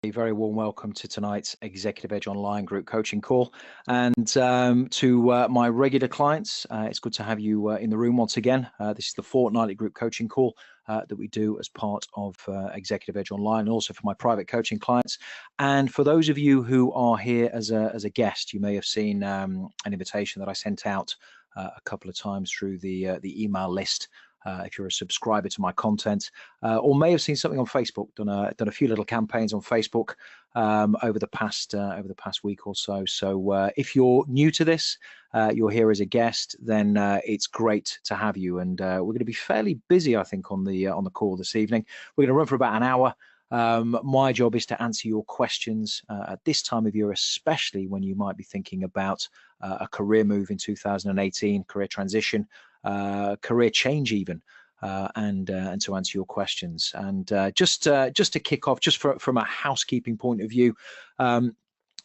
A very warm welcome to tonight's Executive Edge Online group coaching call. And to my regular clients, it's good to have you in the room once again. This is the fortnightly group coaching call that we do as part of Executive Edge Online, and also for my private coaching clients. And for those of you who are here as a guest, you may have seen an invitation that I sent out a couple of times through the email list. If you're a subscriber to my content, or may have seen something on Facebook, done a few little campaigns on Facebook over the past week or so. So if you're new to this, you're here as a guest, then it's great to have you. And we're going to be fairly busy, I think, on the call this evening. We're going to run for about an hour. My job is to answer your questions at this time of year, especially when you might be thinking about a career move in 2018, career transition, career change even, and to answer your questions. And just to kick off, just from a housekeeping point of view,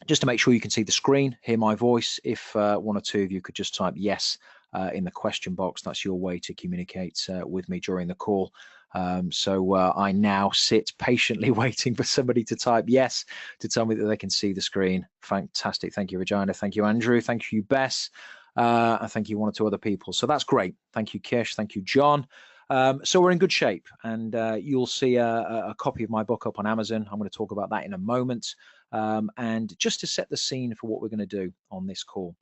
just to make sure you can see the screen, hear my voice, if one or two of you could just type yes in the question box, that's your way to communicate with me during the call. So I now sit patiently waiting for somebody to type yes to tell me that they can see the screen. Fantastic. Thank you, Regina. Thank you, Andrew. Thank you, Bess. And thank you, one or two other people. So that's great. Thank you, Kish. Thank you, John. So we're in good shape, and you'll see a copy of my book up on Amazon. I'm going to talk about that in a moment. And just to set the scene for what we're going to do on this call,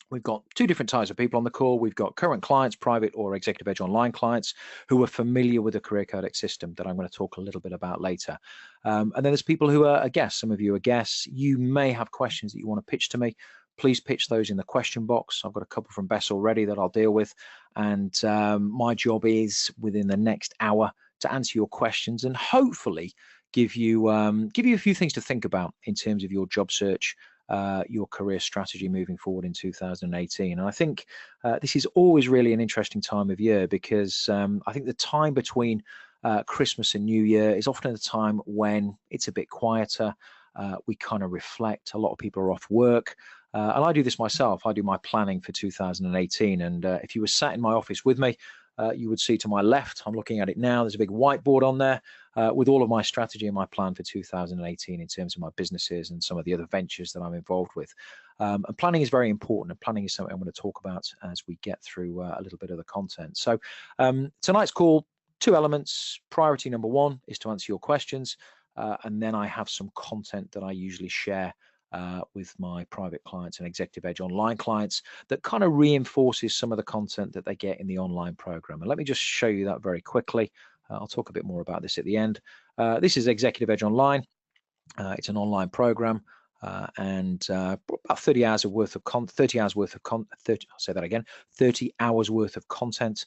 we've got two different types of people on the call. We've got current clients, private or Executive Edge Online clients, who are familiar with the Career Codex system that I'm going to talk a little bit about later. And then there's people who are guests. Some of you are guests. You may have questions that you want to pitch to me. Please pitch those in the question box. I've got a couple from Bess already that I'll deal with. And my job is, within the next hour, to answer your questions and hopefully give you a few things to think about in terms of your job search, your career strategy moving forward in 2018. And I think this is always really an interesting time of year, because I think the time between Christmas and New Year is often a time when it's a bit quieter. We kind of reflect. A lot of people are off work. And I do this myself. I do my planning for 2018. And if you were sat in my office with me, you would see to my left, I'm looking at it now, there's a big whiteboard on there with all of my strategy and my plan for 2018 in terms of my businesses and some of the other ventures that I'm involved with. And planning is very important, and planning is something I'm going to talk about as we get through a little bit of the content. So tonight's call, two elements. Priority number one is to answer your questions, and then I have some content that I usually share with my private clients and Executive Edge Online clients that kind of reinforces some of the content that they get in the online program. And let me just show you that very quickly. I'll talk a bit more about this at the end. This is Executive Edge Online. It's an online program, and about 30 hours worth of content. 30 hours worth of content.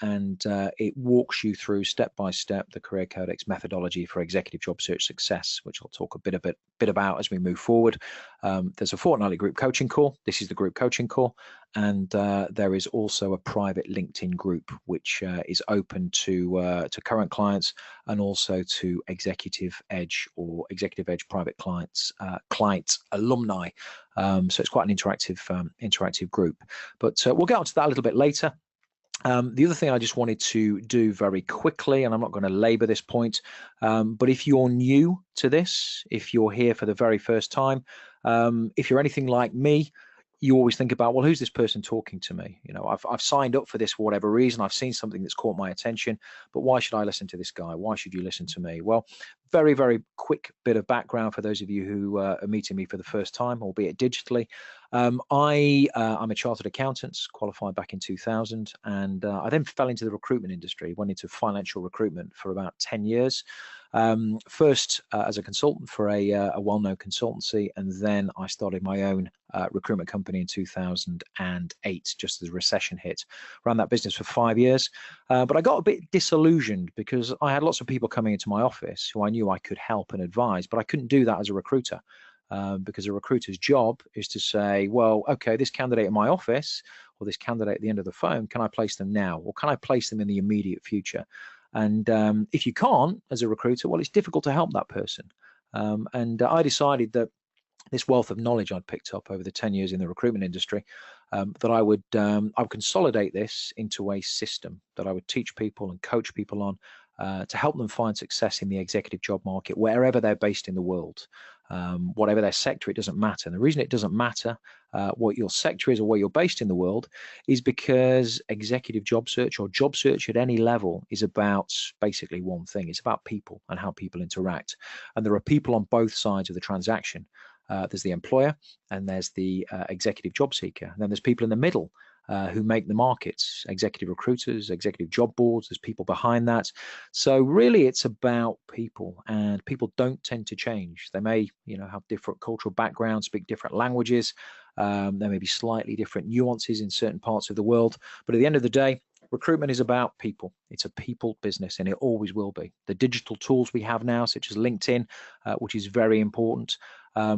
And it walks you through step by step the Career Codex methodology for executive job search success, which I'll talk a bit about as we move forward. There's a fortnightly group coaching call. This is the group coaching call, and there is also a private LinkedIn group which is open to current clients and also to Executive Edge or Executive Edge private clients, alumni. So it's quite an interactive group. But we'll get onto that a little bit later. The other thing I just wanted to do very quickly, and I'm not going to labor this point, but if you're new to this, if you're here for the very first time, if you're anything like me, you always think about, well, who's this person talking to me? You know, I've signed up for this for whatever reason. I've seen something that's caught my attention, but why should I listen to this guy? Why should you listen to me? Well, very, very quick bit of background for those of you who are meeting me for the first time, albeit digitally. I'm a chartered accountant, qualified back in 2000, and I then fell into the recruitment industry, went into financial recruitment for about 10 years. First as a consultant for a well-known consultancy, and then I started my own recruitment company in 2008, just as the recession hit. Ran that business for 5 years, but I got a bit disillusioned because I had lots of people coming into my office who I knew I could help and advise, but I couldn't do that as a recruiter. Because a recruiter's job is to say, well, okay, this candidate in my office or this candidate at the end of the phone, can I place them now, or can I place them in the immediate future? And if you can't, as a recruiter, well, it's difficult to help that person. And I decided that this wealth of knowledge I'd picked up over the 10 years in the recruitment industry, that I would consolidate this into a system that I would teach people and coach people on, to help them find success in the executive job market wherever they're based in the world. Whatever their sector, it doesn't matter. And the reason it doesn't matter what your sector is or where you're based in the world is because executive job search or job search at any level is about basically one thing. It's about people and how people interact. And there are people on both sides of the transaction. There's the employer and there's the executive job seeker. And then there's people in the middle who make the markets, executive recruiters, executive job boards. There's people behind that. So really it's about people, and people don't tend to change. They may, have different cultural backgrounds, speak different languages. There may be slightly different nuances in certain parts of the world. But at the end of the day, recruitment is about people. It's a people business, and it always will be. The digital tools we have now, such as LinkedIn, which is very important,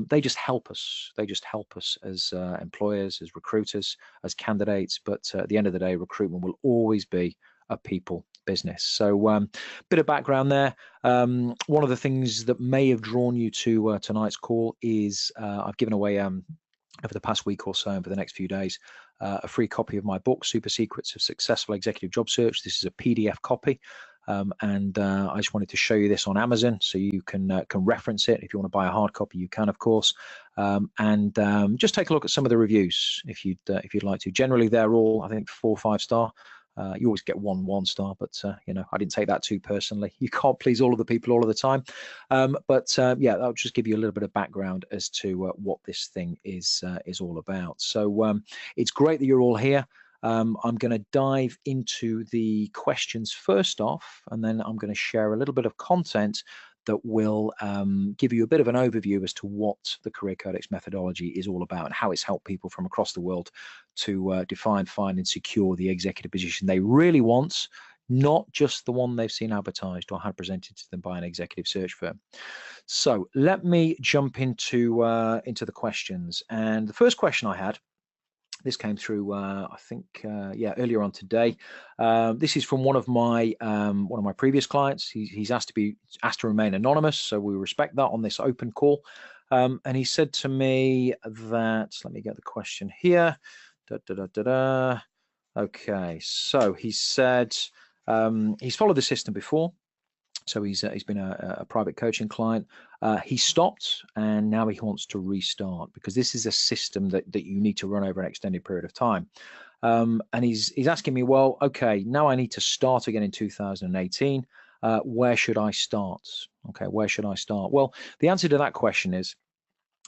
they just help us. They just help us as employers, as recruiters, as candidates. But at the end of the day, recruitment will always be a people business. So bit of background there. One of the things that may have drawn you to tonight's call is I've given away over the past week or so, over the next few days, a free copy of my book, Super Secrets of Successful Executive Job Search. This is a PDF copy. And I just wanted to show you this on Amazon so you can reference it. If you want to buy a hard copy, you can, of course. And just take a look at some of the reviews if you'd like to. Generally, they're all, I think, 4 or 5 star. You always get 1 star, but I didn't take that too personally. You can't please all of the people all of the time. But I'll just give you a little bit of background as to what this thing is all about. So it's great that you're all here. I'm going to dive into the questions first off, and then I'm going to share a little bit of content that will give you a bit of an overview as to what the Career Codex methodology is all about and how it's helped people from across the world to define, find, and secure the executive position they really want, not just the one they've seen advertised or had presented to them by an executive search firm. So let me jump into the questions. And the first question I had, this came through, I think, earlier on today. This is from one of my previous clients. He's asked to remain anonymous, so we respect that on this open call. And he said to me that, let me get the question here. Okay, so he said he's followed the system before. So he's been a private coaching client. He stopped, and now he wants to restart because this is a system that you need to run over an extended period of time. And he's asking me, well, okay, now I need to start again in 2018. Where should I start? Okay, where should I start? Well, the answer to that question is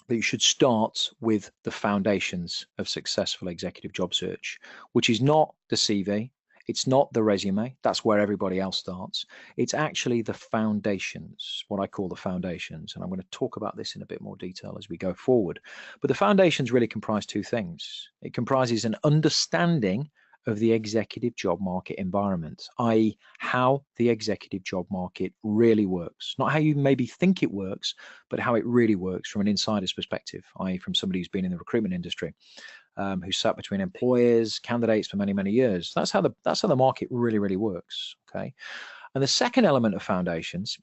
that you should start with the foundations of successful executive job search, which is not the CV. It's not the resume. That's where everybody else starts. It's actually the foundations, what I call the foundations. And I'm going to talk about this in a bit more detail as we go forward. But the foundations really comprise 2 things. It comprises an understanding of the executive job market environment, i.e. how the executive job market really works. Not how you maybe think it works, but how it really works from an insider's perspective, i.e. from somebody who's been in the recruitment industry. Who sat between employers, candidates for many, many years. That's how the market really, really works. Okay. And the second element of foundations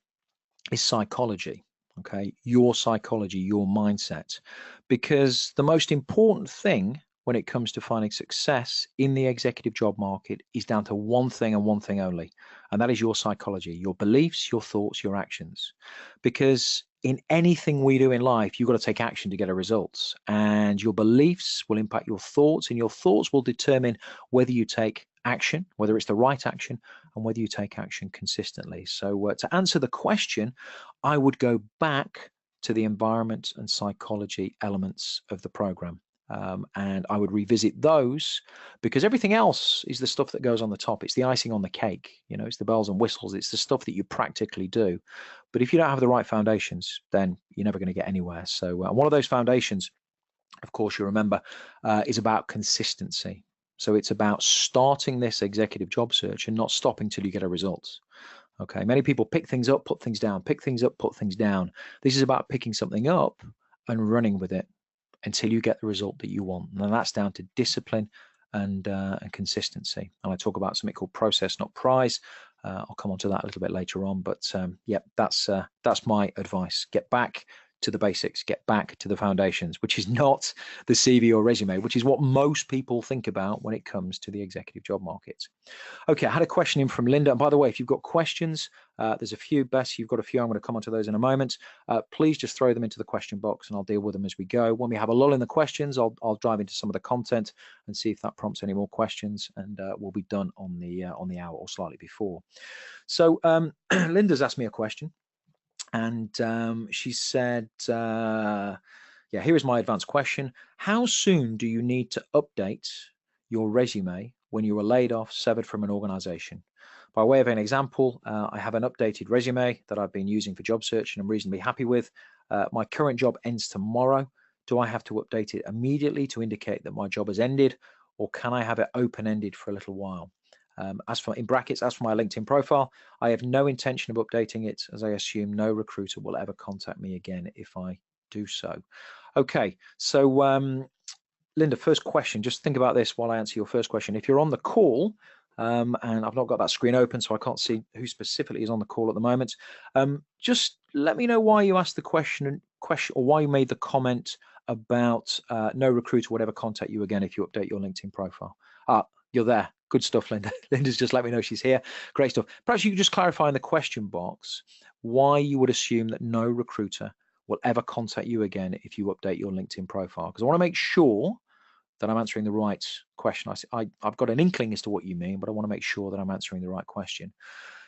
is psychology. Okay. Your psychology, your mindset. Because the most important thing when it comes to finding success in the executive job market is down to one thing and one thing only. And that is your psychology, your beliefs, your thoughts, your actions. Because in anything we do in life, you've got to take action to get a result. And your beliefs will impact your thoughts, and your thoughts will determine whether you take action, whether it's the right action, and whether you take action consistently. So to answer the question, I would go back to the environment and psychology elements of the program. And I would revisit those, because everything else is the stuff that goes on the top. It's the icing on the cake. It's the bells and whistles. It's the stuff that you practically do. But if you don't have the right foundations, then you're never going to get anywhere. So one of those foundations, of course, you remember, is about consistency. So it's about starting this executive job search and not stopping till you get a result. Okay, many people pick things up, put things down, pick things up, put things down. This is about picking something up and running with it until you get the result that you want. And that's down to discipline and consistency. And I talk about something called process, not prize. I'll come on to that a little bit later on. But that's my advice. Get back to the basics, get back to the foundations, which is not the CV or resume, which is what most people think about when it comes to the executive job market. Okay, I had a question in from Linda. And by the way, if you've got questions, there's a few. Bess, you've got a few. I'm going to come on to those in a moment. Please just throw them into the question box and I'll deal with them as we go. When we have a lull in the questions, I'll dive into some of the content and see if that prompts any more questions, and we'll be done on the hour or slightly before. So Linda's asked me a question, and she said, yeah, here is my advanced question. How soon do you need to update your resume when you were laid off, severed from an organization? By way of an example, I have an updated resume that I've been using for job search and I'm reasonably happy with. My current job ends tomorrow. Do I have to update it immediately to indicate that my job has ended, or can I have it open-ended for a little while? As for, in brackets, as for my LinkedIn profile, I have no intention of updating it, as I assume no recruiter will ever contact me again if I do so. Okay, so Linda, first question, just think about this while I answer your first question. If you're on the call, and I've not got that screen open, so I can't see who specifically is on the call at the moment, just let me know why you asked the question or why you made the comment about no recruiter would ever contact you again if you update your LinkedIn profile. You're there. Good stuff, Linda. Linda's just let me know she's here. Great stuff. Perhaps you could just clarify in the question box why you would assume that no recruiter will ever contact you again if you update your LinkedIn profile, because I want to make sure that I'm answering the right question. I've got an inkling as to what you mean, but I want to make sure that I'm answering the right question.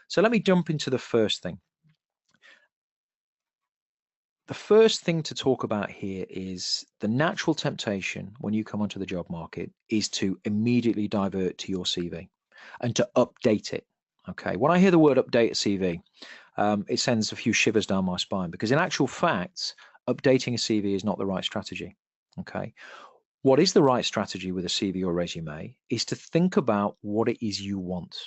So let me jump into the first thing. The first thing to talk about here is the natural temptation when you come onto the job market is to immediately divert to your CV and to update it. Okay, when I hear the word update a CV, it sends a few shivers down my spine, because in actual fact, updating a CV is not the right strategy. Okay, what is the right strategy with a CV or resume is to think about what it is you want,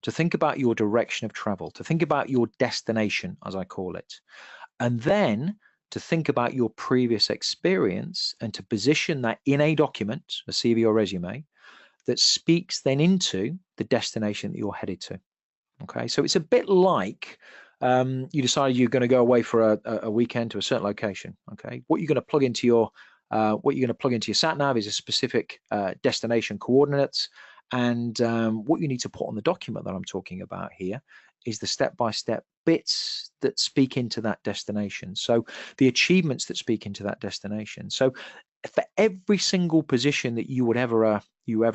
to think about your direction of travel, to think about your destination, as I call it, and then to think about your previous experience and to position that in a document, a CV or resume, that speaks then into the destination that you're headed to. Okay, so it's a bit like you decided you're going to go away for a weekend to a certain location. Okay, what you're going to plug into your sat nav is a specific destination coordinates, and what you need to put on the document that I'm talking about here is the step-by-step bits that speak into that destination. So the achievements that speak into that destination. So for every single position that you would ever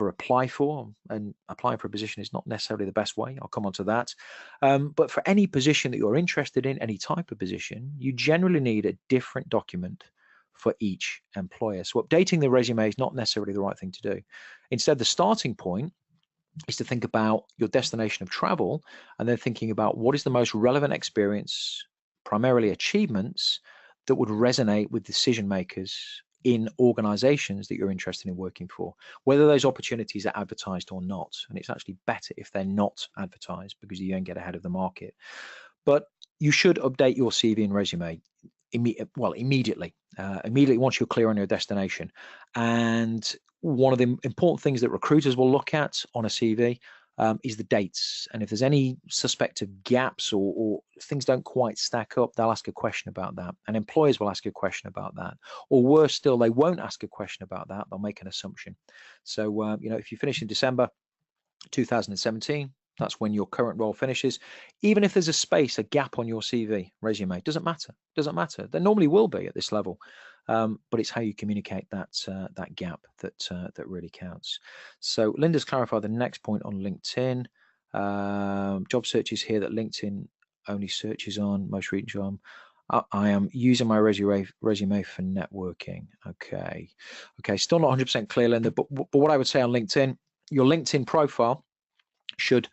apply for, and applying for a position is not necessarily the best way, I'll come on to that, but for any position that you're interested in, any type of position, you generally need a different document for each employer. So updating the resume is not necessarily the right thing to do. Instead, the starting point is to think about your destination of travel, and then thinking about what is the most relevant experience, primarily achievements, that would resonate with decision makers in organizations that you're interested in working for, whether those opportunities are advertised or not. And it's actually better if they're not advertised, because you then get ahead of the market. But you should update your CV and resume immediately once you're clear on your destination. And one of the important things that recruiters will look at on a CV is the dates. And if there's any suspected gaps or things don't quite stack up, they'll ask a question about that. And employers will ask a question about that. Or worse still, they won't ask a question about that. They'll make an assumption. So, if you finish in December 2017, that's when your current role finishes. Even if there's a space, a gap on your CV, resume, doesn't matter. There normally will be at this level, but it's how you communicate that gap that really counts. So Linda's clarified the next point on LinkedIn. Job searches here that LinkedIn only searches on most recent job. I am using my resume for networking. Okay, still not 100% clear, Linda, but what I would say on LinkedIn, your LinkedIn profile should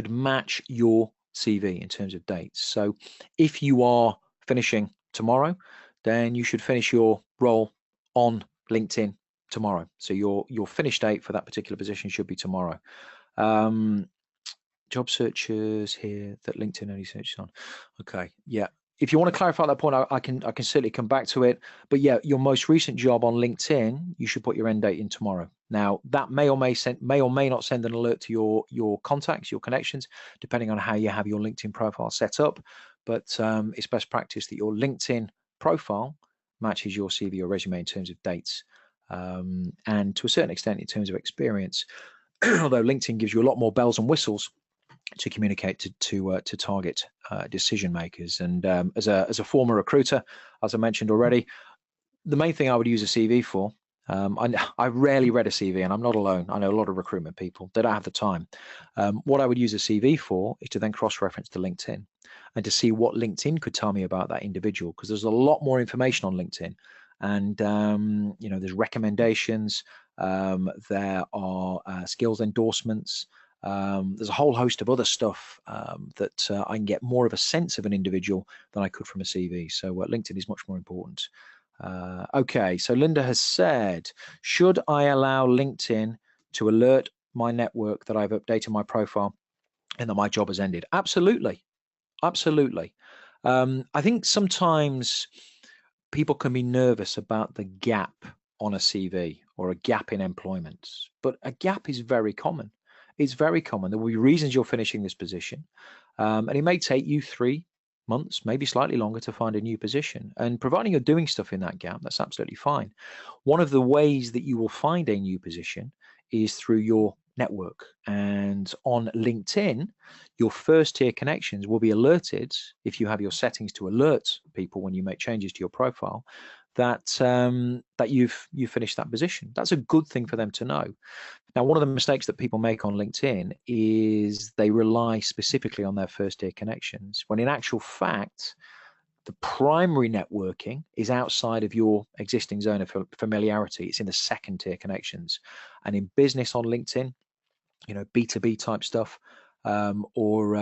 match your CV in terms of dates. So if you are finishing tomorrow, then you should finish your role on LinkedIn tomorrow. So your finish date for that particular position should be tomorrow. Job searches here that LinkedIn only searches on. Okay, yeah. If you want to clarify that point, I can certainly come back to it. But yeah, your most recent job on LinkedIn, you should put your end date in tomorrow. Now that may or may not send an alert to your contacts, your connections, depending on how you have your LinkedIn profile set up. but it's best practice that your LinkedIn profile matches your CV or resume in terms of dates, and to a certain extent in terms of experience. Although LinkedIn gives you a lot more bells and whistles to communicate to target decision makers. And as a former recruiter, as I mentioned already, the main thing I would use a CV for. I rarely read a CV, and I'm not alone. I know a lot of recruitment people. They don't have the time. What I would use a CV for is to then cross-reference to LinkedIn and to see what LinkedIn could tell me about that individual, because there's a lot more information on LinkedIn. And there's recommendations, there are skills endorsements, there's a whole host of other stuff that I can get more of a sense of an individual than I could from a CV. So LinkedIn is much more important. Okay, so Linda has said, should I allow LinkedIn to alert my network that I've updated my profile and that my job has ended? Absolutely. Absolutely. I think sometimes people can be nervous about the gap on a CV or a gap in employment, but a gap is very common. It's very common. There will be reasons you're finishing this position, and it may take you 3 months, maybe slightly longer, to find a new position. And providing you're doing stuff in that gap, that's absolutely fine. One of the ways that you will find a new position is through your network. And on LinkedIn, your first tier connections will be alerted, if you have your settings to alert people when you make changes to your profile, that that you've finished that position. That's a good thing for them to know. Now, one of the mistakes that people make on LinkedIn is they rely specifically on their first tier connections, when in actual fact, the primary networking is outside of your existing zone of familiarity. It's in the second tier connections. And in business on LinkedIn, B2B type stuff, or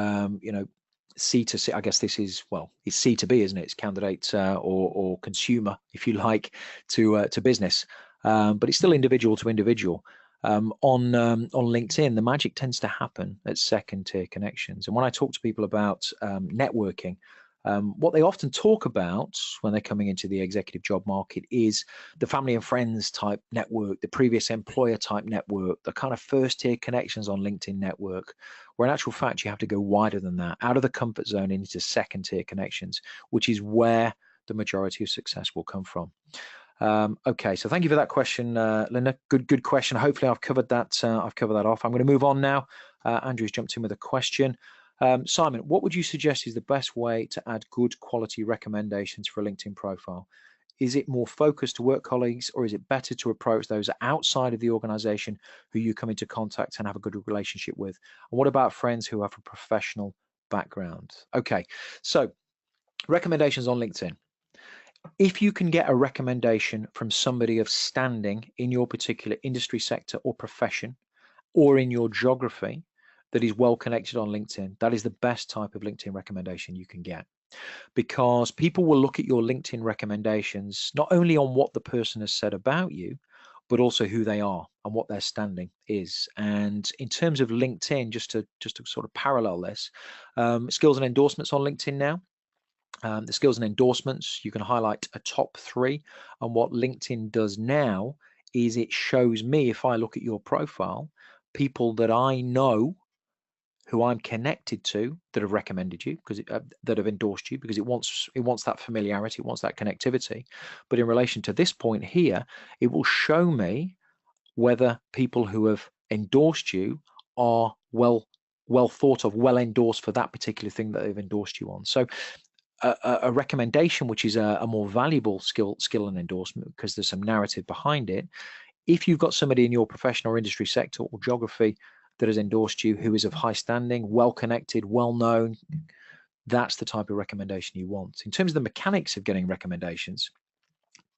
C2C. I guess this is, well, it's C2B, isn't it? It's candidate or consumer, if you like, to business, but it's still individual to individual. On LinkedIn, the magic tends to happen at second tier connections. And when I talk to people about networking, what they often talk about when they're coming into the executive job market is the family and friends type network, the previous employer type network, the kind of first tier connections on LinkedIn network, where in actual fact you have to go wider than that, out of the comfort zone into second tier connections, which is where the majority of success will come from. Okay, so thank you for that question, Linda. Good question. Hopefully I've covered that. I've covered that off. I'm going to move on now. Andrew's jumped in with a question. Simon, what would you suggest is the best way to add good quality recommendations for a LinkedIn profile? Is it more focused to work colleagues, or is it better to approach those outside of the organization who you come into contact and have a good relationship with? And what about friends who have a professional background? Okay, so recommendations on LinkedIn. If you can get a recommendation from somebody of standing in your particular industry sector or profession, or in your geography, that is well connected on LinkedIn, that is the best type of LinkedIn recommendation you can get. Because people will look at your LinkedIn recommendations not only on what the person has said about you, but also who they are and what their standing is. And in terms of LinkedIn, just to sort of parallel this, skills and endorsements on LinkedIn now. The skills and endorsements, you can highlight a top 3. And what LinkedIn does now is it shows me, if I look at your profile, people that I know, who I'm connected to, that have recommended you, because that have endorsed you, because it wants that familiarity, it wants that connectivity. But in relation to this point here, it will show me whether people who have endorsed you are well thought of, well endorsed for that particular thing that they've endorsed you on. So a recommendation, which is a more valuable skill and endorsement, because there's some narrative behind it. If you've got somebody in your professional or industry sector or geography that has endorsed you, who is of high standing, well connected, well known, that's the type of recommendation you want. In terms of the mechanics of getting recommendations,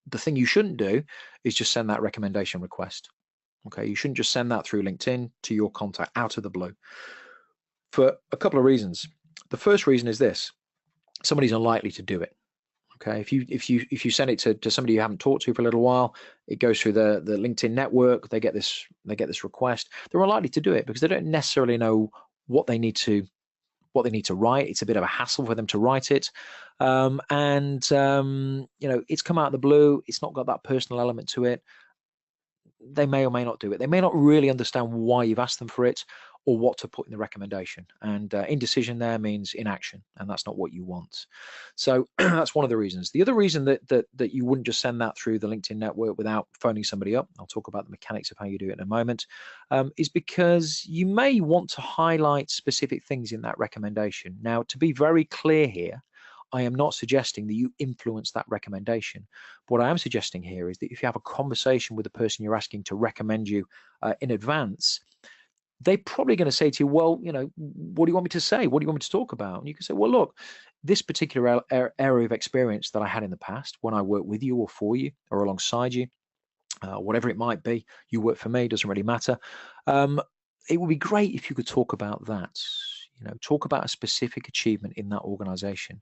the thing you shouldn't do is just send that recommendation request. Okay, you shouldn't just send that through LinkedIn to your contact out of the blue, for a couple of reasons. The first reason is this: somebody's unlikely to do it. Okay, if you send it to somebody you haven't talked to for a little while, it goes through the LinkedIn network. They get this request. They're unlikely to do it because they don't necessarily know what they need to write. It's a bit of a hassle for them to write it, it's come out of the blue. It's not got that personal element to it. they may or may not do it. They may not really understand why you've asked them for it or what to put in the recommendation. And indecision there means inaction, and that's not what you want. So that's one of the reasons. The other reason that you wouldn't just send that through the LinkedIn network without phoning somebody up, I'll talk about the mechanics of how you do it in a moment, is because you may want to highlight specific things in that recommendation. Now, to be very clear here, I am not suggesting that you influence that recommendation. What I am suggesting here is that if you have a conversation with the person you're asking to recommend you in advance, they're probably going to say to you, well, what do you want me to say? What do you want me to talk about? And you can say, well, look, this particular area of experience that I had in the past when I worked with you or for you or alongside you, whatever it might be, you work for me, doesn't really matter. It would be great if you could talk about that. Talk about a specific achievement in that organization.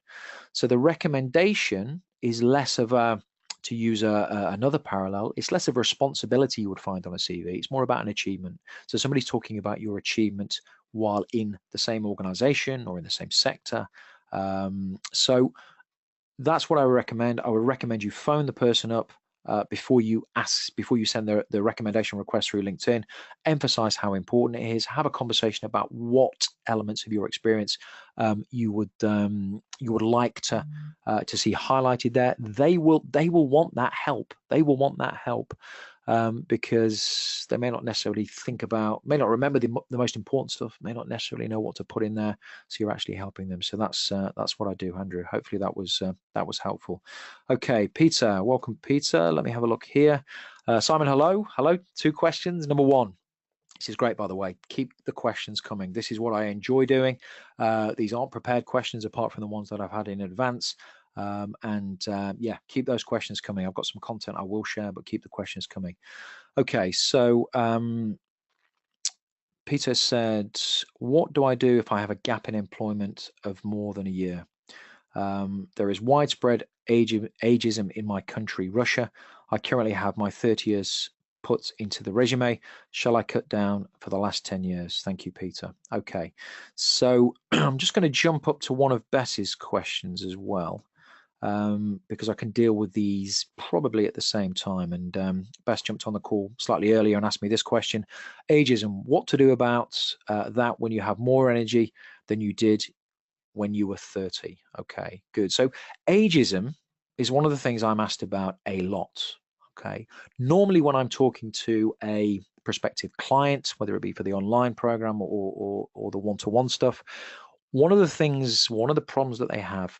So the recommendation is less of a, to use another parallel, it's less of a responsibility you would find on a CV. It's more about an achievement. So somebody's talking about your achievement while in the same organization or in the same sector. So that's what I would recommend. I would recommend you phone the person up before you send the recommendation request through LinkedIn. Emphasize how important it is. Have a conversation about what elements of your experience you would like to see highlighted there. They will want that help. They will want that help because they may not necessarily may not remember the most important stuff, may not necessarily know what to put in there. So you're actually helping them. So that's what I do, Andrew. Hopefully that was helpful. Okay, Peter, welcome, Peter. Let me have a look here. Simon, hello. 2 questions. Number 1. This is great, by the way. Keep the questions coming. This is what I enjoy doing. These aren't prepared questions apart from the ones that I've had in advance. Yeah, keep those questions coming. I've got some content I will share, but keep the questions coming. Okay, so Peter said, what do I do if I have a gap in employment of more than a year? There is widespread ageism in my country, Russia. I currently have my 30 years put into the resume. Shall I cut down for the last 10 years? Thank you, Peter. Okay, so I'm just going to jump up to one of Bess's questions as well, because I can deal with these probably at the same time. And Bess jumped on the call slightly earlier and asked me this question: ageism, what to do about that when you have more energy than you did when you were 30? Okay, good. So ageism is one of the things I'm asked about a lot. Okay, normally when I'm talking to a prospective client, whether it be for the online program or the one-to-one stuff, one of the problems that they have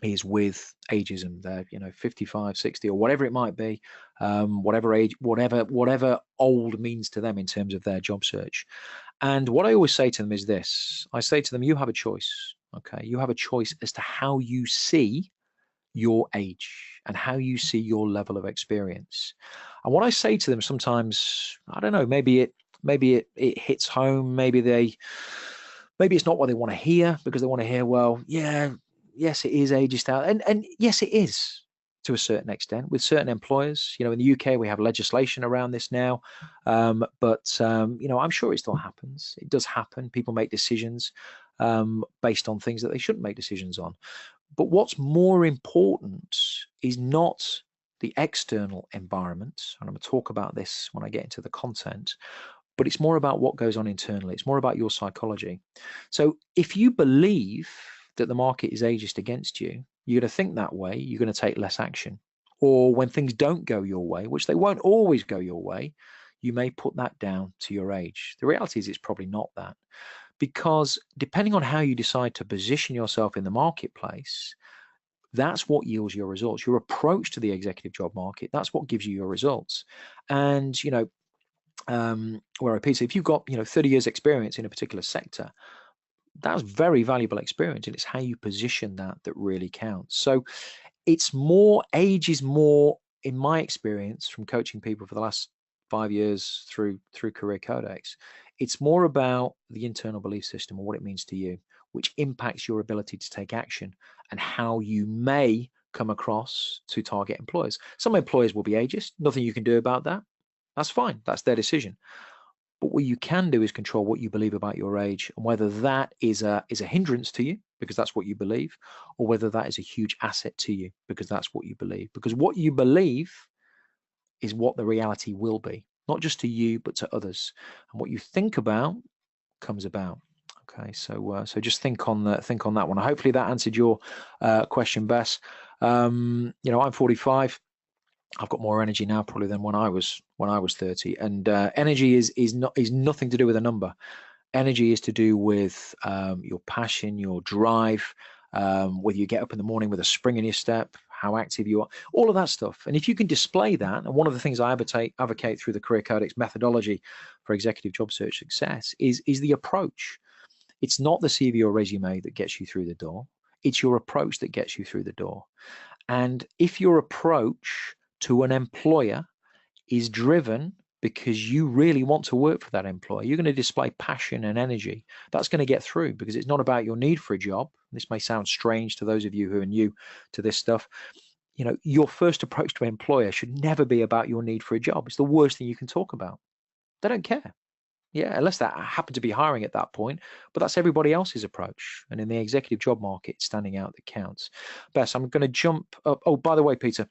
is with ageism. They're 55, 60, or whatever it might be, whatever age, whatever old means to them in terms of their job search. And what I always say to them is this: I say to them, you have a choice. Okay, you have a choice as to how you see your age and how you see your level of experience. And what I say to them sometimes, I don't know, maybe it hits home, maybe it's not what they want to hear, because they want to hear, well, yeah, yes, it is ageist out, and yes, it is to a certain extent with certain employers. In the UK we have legislation around this now, but I'm sure it still happens. It does happen. People make decisions based on things that they shouldn't make decisions on. But what's more important is not the external environment, and I'm going to talk about this when I get into the content, but it's more about what goes on internally. It's more about your psychology. So if you believe that the market is ageist against you, you're going to think that way, you're going to take less action. Or when things don't go your way, which they won't always go your way, you may put that down to your age. The reality is it's probably not that, because depending on how you decide to position yourself in the marketplace, that's what yields your results. Your approach to the executive job market, that's what gives you your results. And where I repeat, if you've got 30 years experience in a particular sector, that's very valuable experience, and it's how you position that really counts. So age is more, in my experience from coaching people for the last 5 years through Career Codex, it's more about the internal belief system and what it means to you, which impacts your ability to take action and how you may come across to target employers. Some employers will be ageist, nothing you can do about that. That's fine, that's their decision. But what you can do is control what you believe about your age, and whether that is a hindrance to you because that's what you believe, or whether that is a huge asset to you because that's what you believe. Because what you believe is what the reality will be. not just to you, but to others. And what you think about comes about. Okay, so so just think on that one. Hopefully that answered your question, Bess. You know, I'm 45. I've got more energy now probably than when I was 30. And energy is nothing to do with a number. Energy is to do with your passion, your drive, whether you get up in the morning with a spring in your step, how active you are, all of that stuff. And if you can display that, and one of the things I advocate through the Career Codex methodology for executive job search success is the approach. It's not the CV or resume that gets you through the door. It's your approach that gets you through the door. And if your approach to an employer is driven because you really want to work for that employer, you're going to display passion and energy. That's going to get through because it's not about your need for a job. This may sound strange to those of you who are new to this stuff. You know, your first approach to an employer should never be about your need for a job. It's the worst thing you can talk about. They don't care. Yeah, unless that happen to be hiring at that point, but that's everybody else's approach. And in the executive job market, it's standing out that counts. Bess, I'm going to jump up. Oh, by the way, Peter,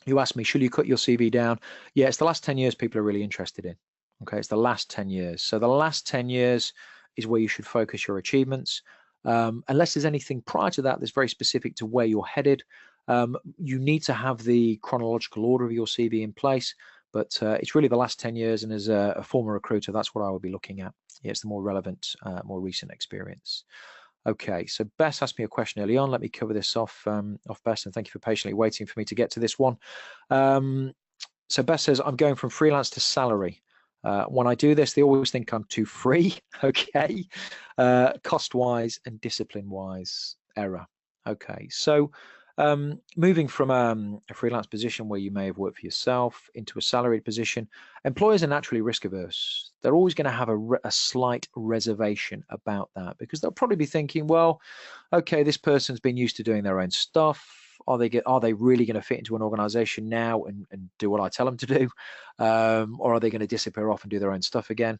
you asked me, should you cut your CV down? Yeah, it's the last 10 years people are really interested in. Okay, it's the last 10 years. So the last 10 years is where you should focus your achievements. Unless there's anything prior to that that's very specific to where you're headed, you need to have the chronological order of your CV in place. But it's really the last 10 years, and as a former recruiter, that's what I would be looking at. Yeah, it's the more relevant, more recent experience. Okay, so Bess asked me a question early on. Let me cover this off, Bess, and thank you for patiently waiting for me to get to this one. So Bess says, I'm going from freelance to salary. When I do this, they always think I'm too free. Okay, cost-wise and discipline-wise error. Okay, so moving from a freelance position where you may have worked for yourself into a salaried position, employers are naturally risk averse. They're always going to have a slight reservation about that because they'll probably be thinking, well, okay, this person's been used to doing their own stuff. Are they really going to fit into an organization now and do what I tell them to do? Or are they going to disappear off and do their own stuff again?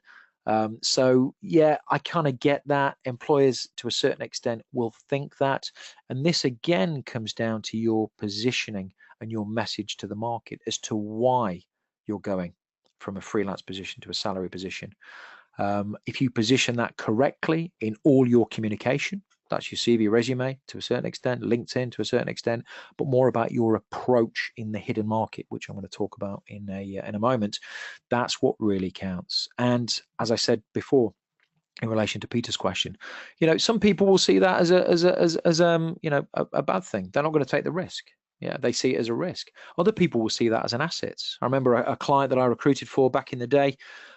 So yeah, I kind of get that. Employers to a certain extent will think that. And this again comes down to your positioning and your message to the market as to why you're going from a freelance position to a salary position. If you position that correctly in all your communication, that's your CV, resume to a certain extent, LinkedIn to a certain extent, but more about your approach in the hidden market, which I'm going to talk about in a moment. That's what really counts. And as I said before, in relation to Peter's question, you know, some people will see that as a bad thing. They're not going to take the risk. Yeah, they see it as a risk. Other people will see that as an asset. I remember a client that I recruited for back in the day.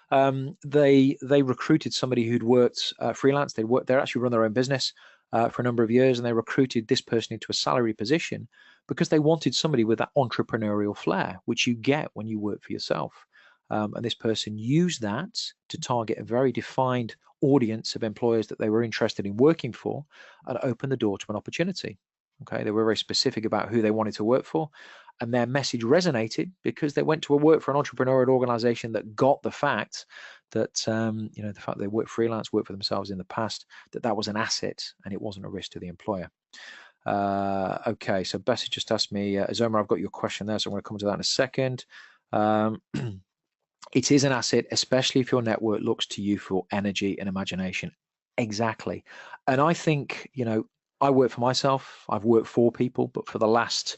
They recruited somebody who'd worked freelance. They actually run their own business for a number of years, and they recruited this person into a salary position because they wanted somebody with that entrepreneurial flair, which you get when you work for yourself. And this person used that to target a very defined audience of employers that they were interested in working for and open the door to an opportunity. Okay, they were very specific about who they wanted to work for, and their message resonated because they went to work for an entrepreneurial organization that got the fact that the fact they worked freelance, worked for themselves in the past, that was an asset and it wasn't a risk to the employer. Okay, so Bessie just asked me, Zoma, I've got your question there, so I'm going to come to that in a second. It is an asset, especially if your network looks to you for energy and imagination. Exactly. And I think, you know, I work for myself. I've worked for people, but for the last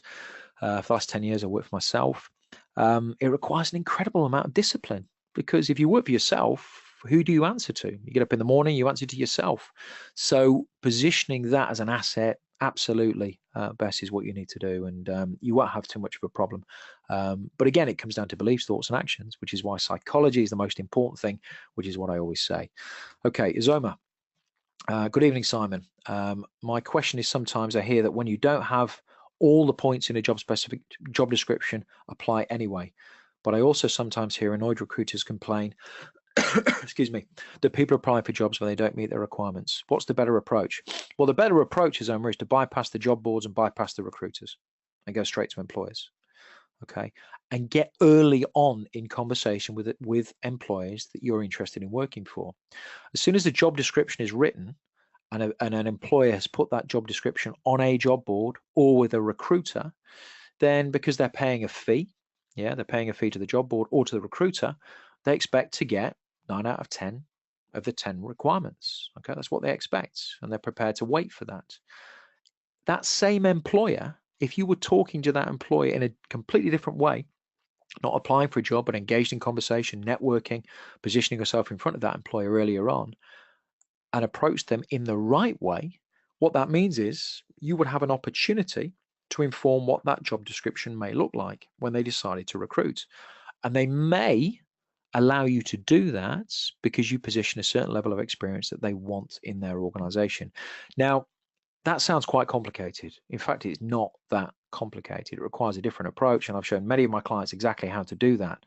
10 years, I work for myself. It requires an incredible amount of discipline because if you work for yourself, who do you answer to? You get up in the morning, you answer to yourself. So positioning that as an asset, absolutely, Bess, is what you need to do, and you won't have too much of a problem. But again, it comes down to beliefs, thoughts, and actions, which is why psychology is the most important thing, which is what I always say. Okay, Zoma. Good evening, Simon. My question is, sometimes I hear that when you don't have all the points in a job-specific job description, apply anyway. But I also sometimes hear annoyed recruiters complain, excuse me, that people apply for jobs when they don't meet their requirements. What's the better approach? Well, the better approach, is to bypass the job boards and bypass the recruiters and go straight to employers. Okay, and get early on in conversation with employers that you're interested in working for. As soon as the job description is written and an employer has put that job description on a job board or with a recruiter, then because they're paying a fee, they're paying a fee to the job board or to the recruiter, they expect to get 9 out of 10 of the 10 requirements. Okay, that's what they expect, and they're prepared to wait for that. That same employer, if you were talking to that employer in a completely different way, not applying for a job, but engaged in conversation, networking, positioning yourself in front of that employer earlier on, and approach them in the right way, what that means is you would have an opportunity to inform what that job description may look like when they decided to recruit. And they may allow you to do that because you position a certain level of experience that they want in their organization. Now, that sounds quite complicated. In fact, it's not that complicated. It requires a different approach, and I've shown many of my clients exactly how to do that.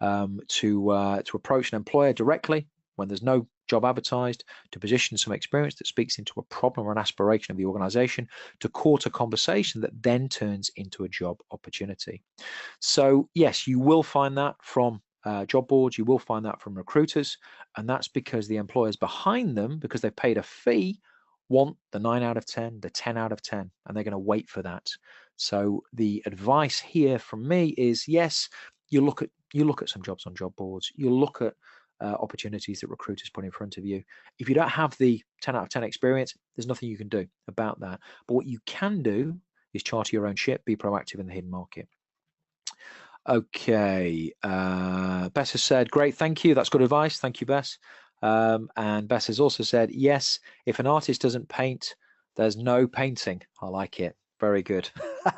To approach an employer directly when there's no job advertised, to position some experience that speaks into a problem or an aspiration of the organization, to court a conversation that then turns into a job opportunity. So yes, you will find that from job boards, you will find that from recruiters, and that's because the employers behind them, because they've paid a fee, want the 9 out of 10, the 10 out of 10, and they're going to wait for that. So the advice here from me is, yes, you look at some jobs on job boards, you look at opportunities that recruiters put in front of you. If you don't have the 10 out of 10 experience, there's nothing you can do about that. But what you can do is charter your own ship, be proactive in the hidden market. Okay, Bess has said, great, thank you. That's good advice. Thank you, Bess. And Bess has also said, yes, if an artist doesn't paint, there's no painting. I like it. Very good.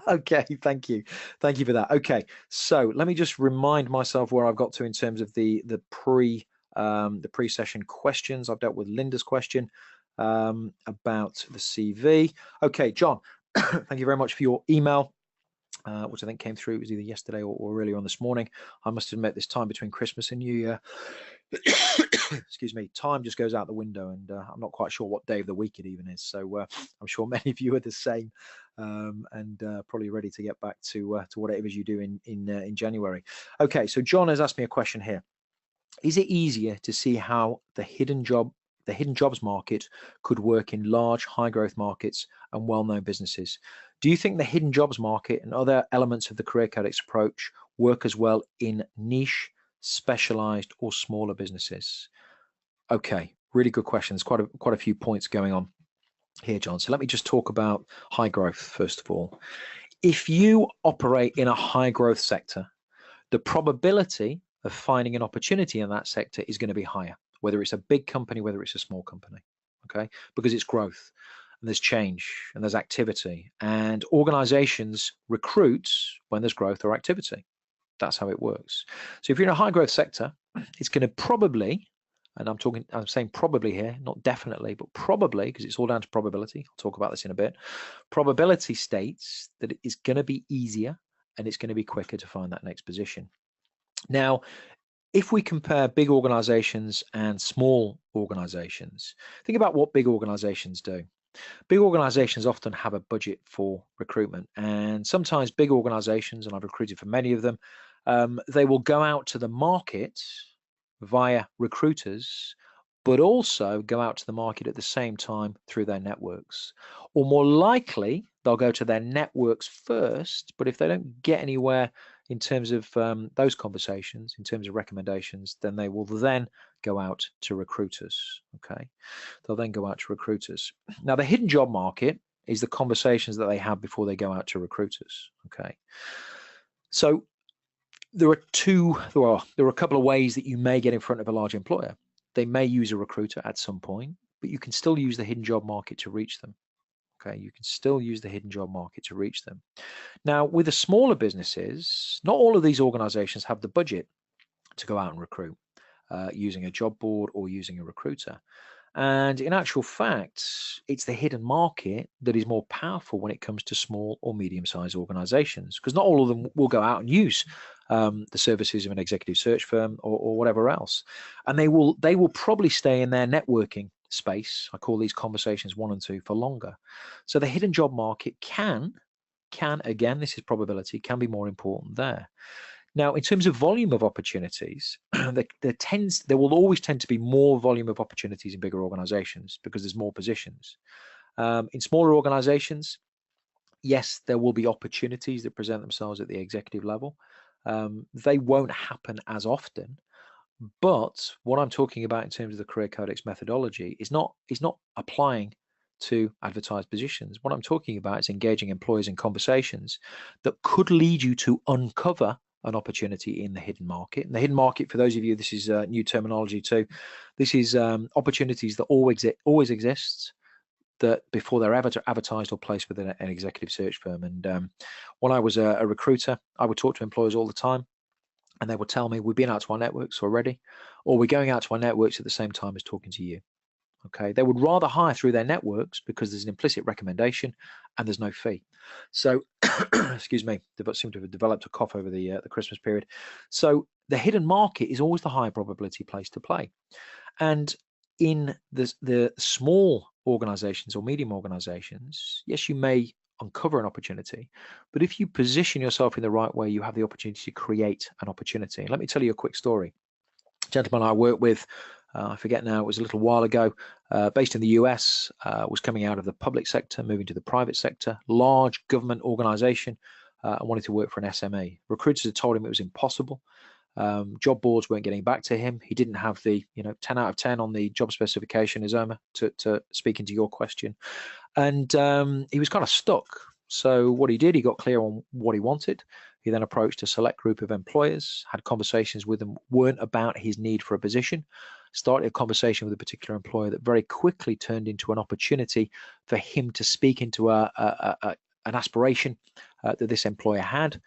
Okay, thank you. Thank you for that. Okay, so let me just remind myself where I've got to in terms of the pre-session questions. I've dealt with Linda's question about the CV. Okay, John, thank you very much for your email. Which I think came through, it was either yesterday or earlier on this morning. I must admit, this time between Christmas and New Year, excuse me, time just goes out the window, and I'm not quite sure what day of the week it even is. So I'm sure many of you are the same, and probably ready to get back to whatever you do in January. Okay, so John has asked me a question here. Is it easier to see how the hidden jobs market could work in large, high-growth markets and well-known businesses? Do you think the hidden jobs market and other elements of the Career Codex approach work as well in niche, specialized, or smaller businesses? Okay, really good questions. Quite a few points going on here, John. So let me just talk about high growth first of all. If you operate in a high growth sector, the probability of finding an opportunity in that sector is going to be higher, whether it's a big company, whether it's a small company, okay? Because it's growth, and there's change, and there's activity, and organizations recruit when there's growth or activity. That's how it works. So if you're in a high growth sector, it's going to probably, and I'm saying probably here, not definitely, but probably, because it's all down to probability. I'll talk about this in a bit. Probability states that it is going to be easier and it's going to be quicker to find that next position. Now, if we compare big organizations and small organizations, think about what big organizations do. Big organizations often have a budget for recruitment, and sometimes big organizations, and I've recruited for many of them, they will go out to the market via recruiters, but also go out to the market at the same time through their networks. Or more likely, they'll go to their networks first, but if they don't get anywhere in terms of those conversations, in terms of recommendations, then they will then go out to recruiters, okay? They'll then go out to recruiters. Now, the hidden job market is the conversations that they have before they go out to recruiters, okay? So there are a couple of ways that you may get in front of a large employer. They may use a recruiter at some point, but you can still use the hidden job market to reach them. Okay, you can still use the hidden job market to reach them. Now, with the smaller businesses, not all of these organizations have the budget to go out and recruit using a job board or using a recruiter. And in actual fact, it's the hidden market that is more powerful when it comes to small or medium-sized organizations, because not all of them will go out and use the services of an executive search firm or whatever else. And they will probably stay in their networking space. I call these conversations 1 and 2 for longer. So the hidden job market can again, this is probability, can be more important there. Now, in terms of volume of opportunities, there will always tend to be more volume of opportunities in bigger organizations because there's more positions. In smaller organizations, yes, there will be opportunities that present themselves at the executive level. They won't happen as often, But what I'm talking about in terms of the Career Codex methodology is not applying to advertised positions. What I'm talking about is engaging employers in conversations that could lead you to uncover an opportunity in the hidden market. And the hidden market, for those of you, this is new terminology too. This is opportunities that always exist, that before they're ever advertised or placed within an executive search firm. And when I was a recruiter, I would talk to employers all the time, and they would tell me, we've been out to our networks already, or we're going out to our networks at the same time as talking to you. Okay, they would rather hire through their networks because there's an implicit recommendation and there's no fee. So, excuse me, they seem to have developed a cough over the Christmas period. So the hidden market is always the high probability place to play. And in the small organizations or medium organizations, yes, you may uncover an opportunity, but if you position yourself in the right way, you have the opportunity to create an opportunity. Let me tell you a quick story. A gentleman I worked with, I forget now, it was a little while ago, based in the US, was coming out of the public sector, moving to the private sector, large government organization, and wanted to work for an SME. Recruiters had told him it was impossible. Job boards weren't getting back to him. He didn't have the 10 out of 10 on the job specification, Izoma, to speak into your question. And he was kind of stuck. So what he did, he got clear on what he wanted. He then approached a select group of employers, had conversations with them, weren't about his need for a position, started a conversation with a particular employer that very quickly turned into an opportunity for him to speak into an aspiration that this employer had.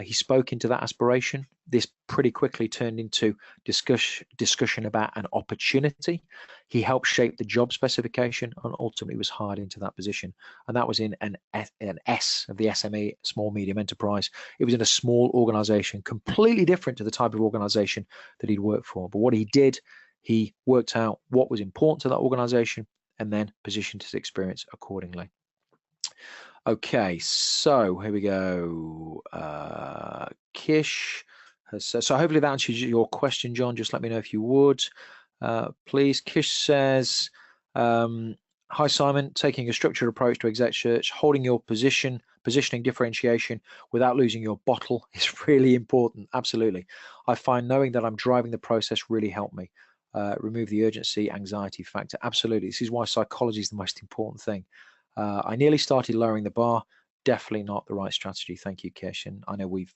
He spoke into that aspiration. This pretty quickly turned into discussion about an opportunity. He helped shape the job specification and ultimately was hired into that position. And that was in an S of the SME, small medium enterprise. It was in a small organization, completely different to the type of organization that he'd worked for. But what he did, he worked out what was important to that organization and then positioned his experience accordingly. Okay, so here we go. Kish has said, so hopefully that answers your question, John. Just let me know if you would, please. Kish says, hi, Simon. Taking a structured approach to exec search, holding your positioning differentiation without losing your bottle is really important. Absolutely. I find knowing that I'm driving the process really helped me remove the urgency, anxiety factor. Absolutely. This is why psychology is the most important thing. I nearly started lowering the bar. Definitely not the right strategy. Thank you, Kish. And I know we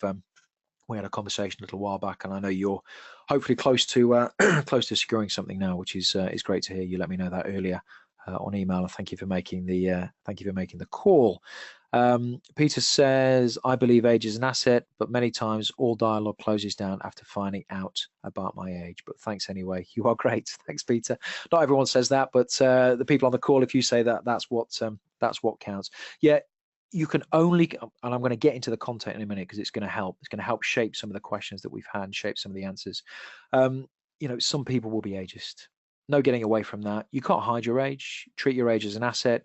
had a conversation a little while back, and I know you're hopefully close to close to securing something now, which is great to hear. You let me know that earlier on email, and thank you for making the call. Peter says, I believe age is an asset, but many times all dialogue closes down after finding out about my age. But thanks anyway. You are great. Thanks, Peter. Not everyone says that, but the people on the call, if you say that, that's what counts. Yeah, you can only, and I'm going to get into the content in a minute because it's going to help. It's going to help shape some of the questions that we've had, shape some of the answers. Some people will be ageist. No getting away from that. You can't hide your age. Treat your age as an asset.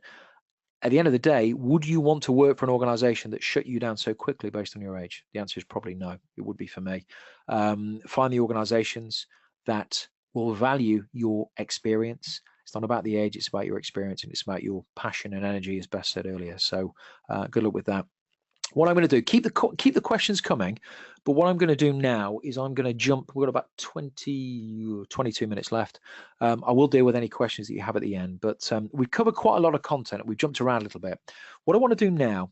At the end of the day, would you want to work for an organization that shut you down so quickly based on your age? The answer is probably no. It would be for me. Find the organizations that will value your experience. It's not about the age, it's about your experience, and it's about your passion and energy, as Beth said earlier. So good luck with that. What I'm going to do, keep the questions coming, but what I'm going to do now is I'm going to jump. We've got about 22 minutes left. I will deal with any questions that you have at the end, but we've covered quite a lot of content. We've jumped around a little bit. What I want to do now,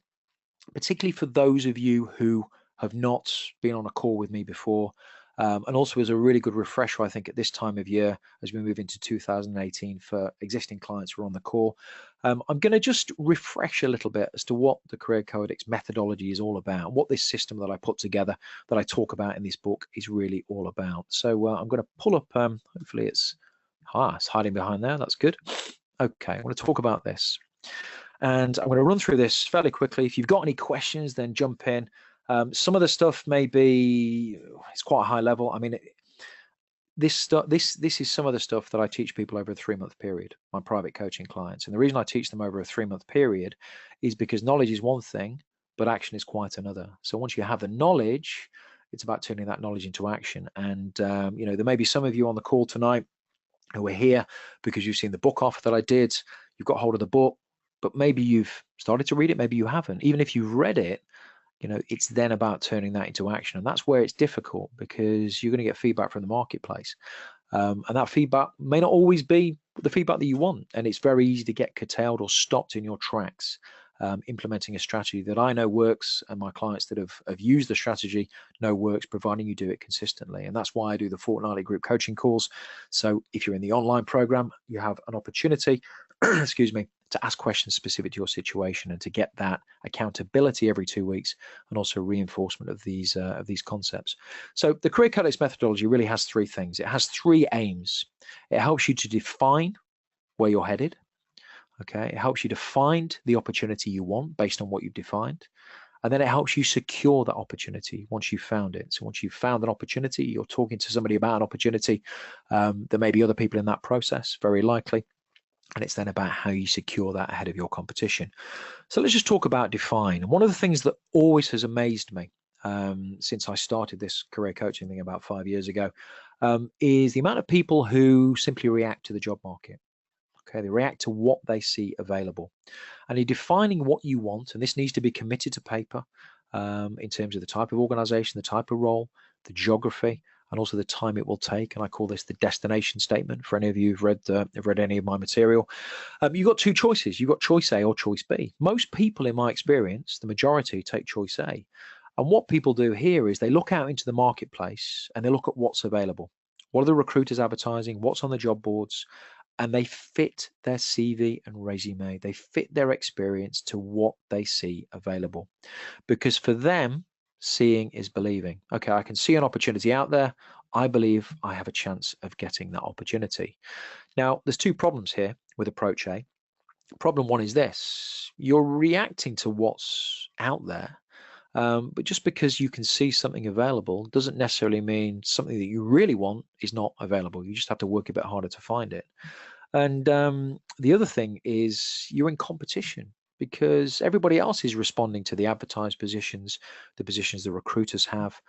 particularly for those of you who have not been on a call with me before, and also as a really good refresher, I think, at this time of year, as we move into 2018 for existing clients who are on the call, I'm going to just refresh a little bit as to what the Career Codex methodology is all about, what this system that I put together, that I talk about in this book, is really all about. So I'm going to pull up, hopefully it's hiding behind there. That's good. Okay, I'm going to talk about this. And I'm going to run through this fairly quickly. If you've got any questions, then jump in. Some of the stuff it's quite high level. I mean, this is some of the stuff that I teach people over a 3-month period, my private coaching clients. And the reason I teach them over a 3-month period is because knowledge is one thing, but action is quite another. So once you have the knowledge, it's about turning that knowledge into action. And there may be some of you on the call tonight who are here because you've seen the book offer that I did. You've got hold of the book, but maybe you've started to read it, maybe you haven't. Even if you've read it, it's then about turning that into action. And that's where it's difficult, because you're going to get feedback from the marketplace. And that feedback may not always be the feedback that you want. And it's very easy to get curtailed or stopped in your tracks, implementing a strategy that I know works, and my clients that have used the strategy know works, providing you do it consistently. And that's why I do the fortnightly group coaching calls. So if you're in the online program, you have an opportunity, excuse me, to ask questions specific to your situation and to get that accountability every 2 weeks, and also reinforcement of these concepts. So the Career Codex methodology really has three things. It has three aims. It helps you to define where you're headed. Okay, it helps you to find the opportunity you want based on what you've defined. And then it helps you secure that opportunity once you've found it. So once you've found an opportunity, you're talking to somebody about an opportunity. There may be other people in that process, very likely. And it's then about how you secure that ahead of your competition. So let's just talk about define. And one of the things that always has amazed me since I started this career coaching thing about 5 years ago is the amount of people who simply react to the job market. Okay, they react to what they see available. And you're defining what you want, and this needs to be committed to paper in terms of the type of organization, the type of role, the geography, and also the time it will take. And I call this the destination statement for any of you who've read any of my material. You've got two choices. You've got choice A or choice B. Most people, in my experience, the majority, take choice A. And what people do here is they look out into the marketplace and they look at what's available. What are the recruiters advertising? What's on the job boards? And they fit their CV and resume. They fit their experience to what they see available. Because for them, seeing is believing. Okay, I can see an opportunity out there. I believe I have a chance of getting that opportunity. Now, there's two problems here with approach A. Problem one is this: you're reacting to what's out there. But just because you can see something available doesn't necessarily mean something that you really want is not available. You just have to work a bit harder to find it. And the other thing is you're in competition, because everybody else is responding to the advertised positions, the positions the recruiters have.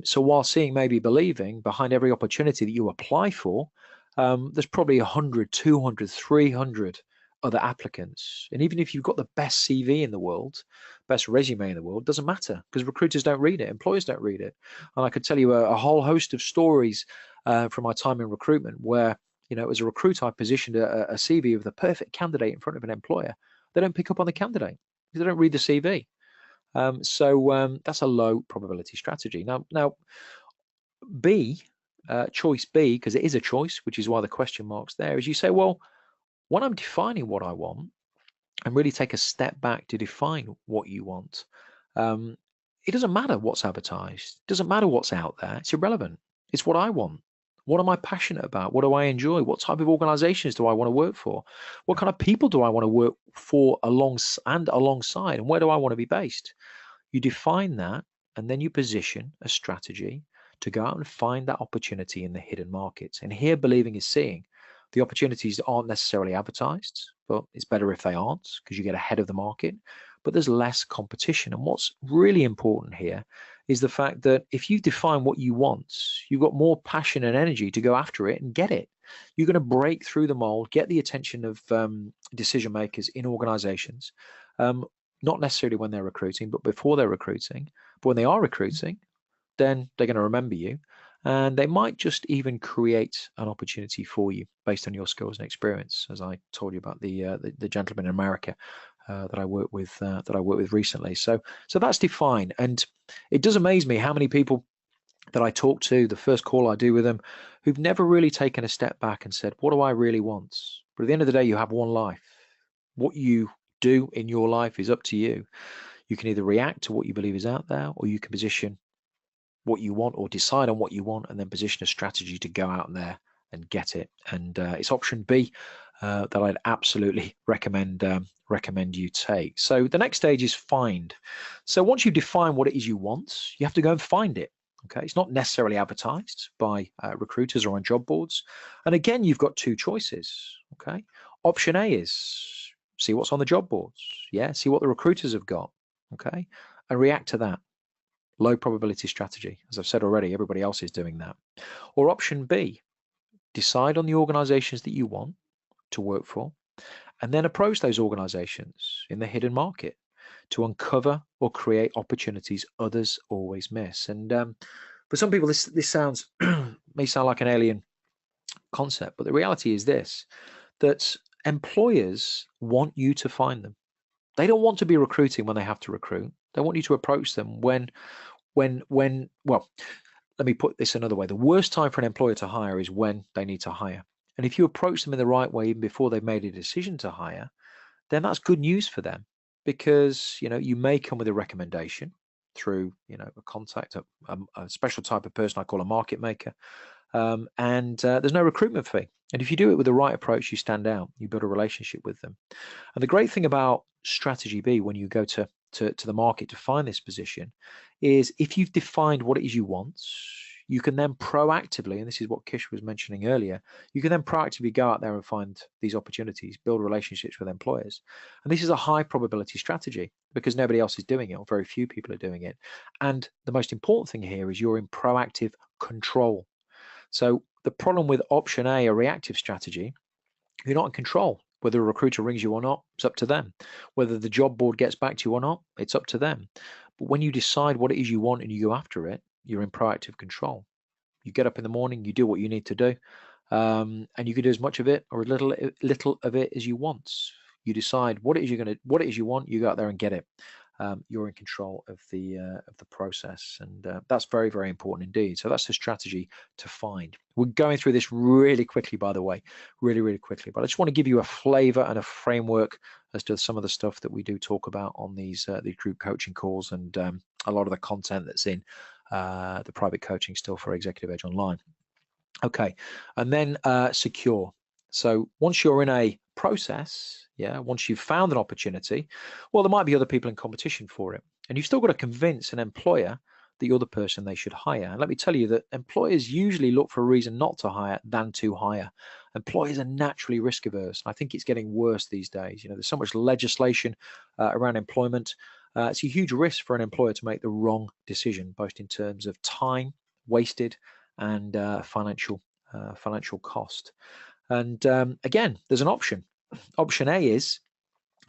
So while seeing may be believing, behind every opportunity that you apply for, there's probably 100, 200, 300 other applicants. And even if you've got the best CV in the world, best resume in the world, doesn't matter, because recruiters don't read it, employers don't read it. And I could tell you a whole host of stories from my time in recruitment where, as a recruiter, I positioned a CV of the perfect candidate in front of an employer. They don't pick up on the candidate because they don't read the CV. So that's a low probability strategy. Now B, choice B, because it is a choice, which is why the question mark's there, is you say, well, when I'm defining what I want, and really take a step back to define what you want, it doesn't matter what's advertised. It doesn't matter what's out there. It's irrelevant. It's what I want. What am I passionate about? What do I enjoy? What type of organizations do I want to work for? What kind of people do I want to work for alongside? And where do I want to be based? You define that, and then you position a strategy to go out and find that opportunity in the hidden markets. And here, believing is seeing. The opportunities aren't necessarily advertised, but it's better if they aren't, because you get ahead of the market. But there's less competition. And what's really important here is the fact that if you define what you want, you've got more passion and energy to go after it and get it. You're going to break through the mold, get the attention of decision makers in organizations, not necessarily when they're recruiting, but before they're recruiting. But when they are recruiting, then they're going to remember you. And they might just even create an opportunity for you based on your skills and experience, as I told you about the gentleman in America that I worked with recently. So that's defined, and it does amaze me how many people that I talk to, the first call I do with them, who've never really taken a step back and said, what do I really want? But at the end of the day, you have one life. What you do in your life is up to you. You can either react to what you believe is out there, or you can position what you want, or decide on what you want, and then position a strategy to go out there and get it. And it's option B that I'd absolutely recommend you take. So the next stage is find. So once you define what it is you want, you have to go and find it. Okay, it's not necessarily advertised by recruiters or on job boards. And again, you've got two choices. Okay, option A is see what's on the job boards. Yeah, see what the recruiters have got. Okay, and react to that. Low probability strategy. As I've said already, everybody else is doing that. Or option B, decide on the organizations that you want to work for, and then approach those organizations in the hidden market to uncover or create opportunities others always miss. And for some people, this sounds may sound like an alien concept, but the reality is this, that employers want you to find them. They don't want to be recruiting when they have to recruit. They want you to approach them when, well, let me put this another way. The worst time for an employer to hire is when they need to hire. And if you approach them in the right way, even before they've made a decision to hire, then that's good news for them, because, you know, you may come with a recommendation through, you know, a contact, a special type of person I call a market maker. And there's no recruitment fee. And if you do it with the right approach, you stand out, you build a relationship with them. And the great thing about strategy B, when you go to the market to find this position, is if you've defined what it is you want, you can then proactively, and this is what Kish was mentioning earlier, you can then proactively go out there and find these opportunities, build relationships with employers. And this is a high probability strategy because nobody else is doing it, or very few people are doing it. And the most important thing here is you're in proactive control. So the problem with option A, a reactive strategy, you're not in control. Whether a recruiter rings you or not, it's up to them. Whether the job board gets back to you or not, it's up to them. But when you decide what it is you want and you go after it, you're in proactive control. You get up in the morning, you do what you need to do, and you can do as much of it or a little of it as you want. You decide what it is what it is you want. You go out there and get it. You're in control of the process, and that's very, very important indeed. So that's the strategy to find. We're going through this really quickly, by the way, really, really quickly. But I just want to give you a flavor and a framework as to some of the stuff that we do talk about on these group coaching calls, and a lot of the content that's in the private coaching still for Executive Edge Online. Okay, and then secure. So once you're in a process, once you've found an opportunity, well, there might be other people in competition for it, and you've still got to convince an employer that you're the person they should hire. And let me tell you that employers usually look for a reason not to hire than to hire. Employers are naturally risk averse. I think it's getting worse these days. You know, there's so much legislation around employment. It's a huge risk for an employer to make the wrong decision, both in terms of time wasted and financial cost. And again, there's an option. Option A is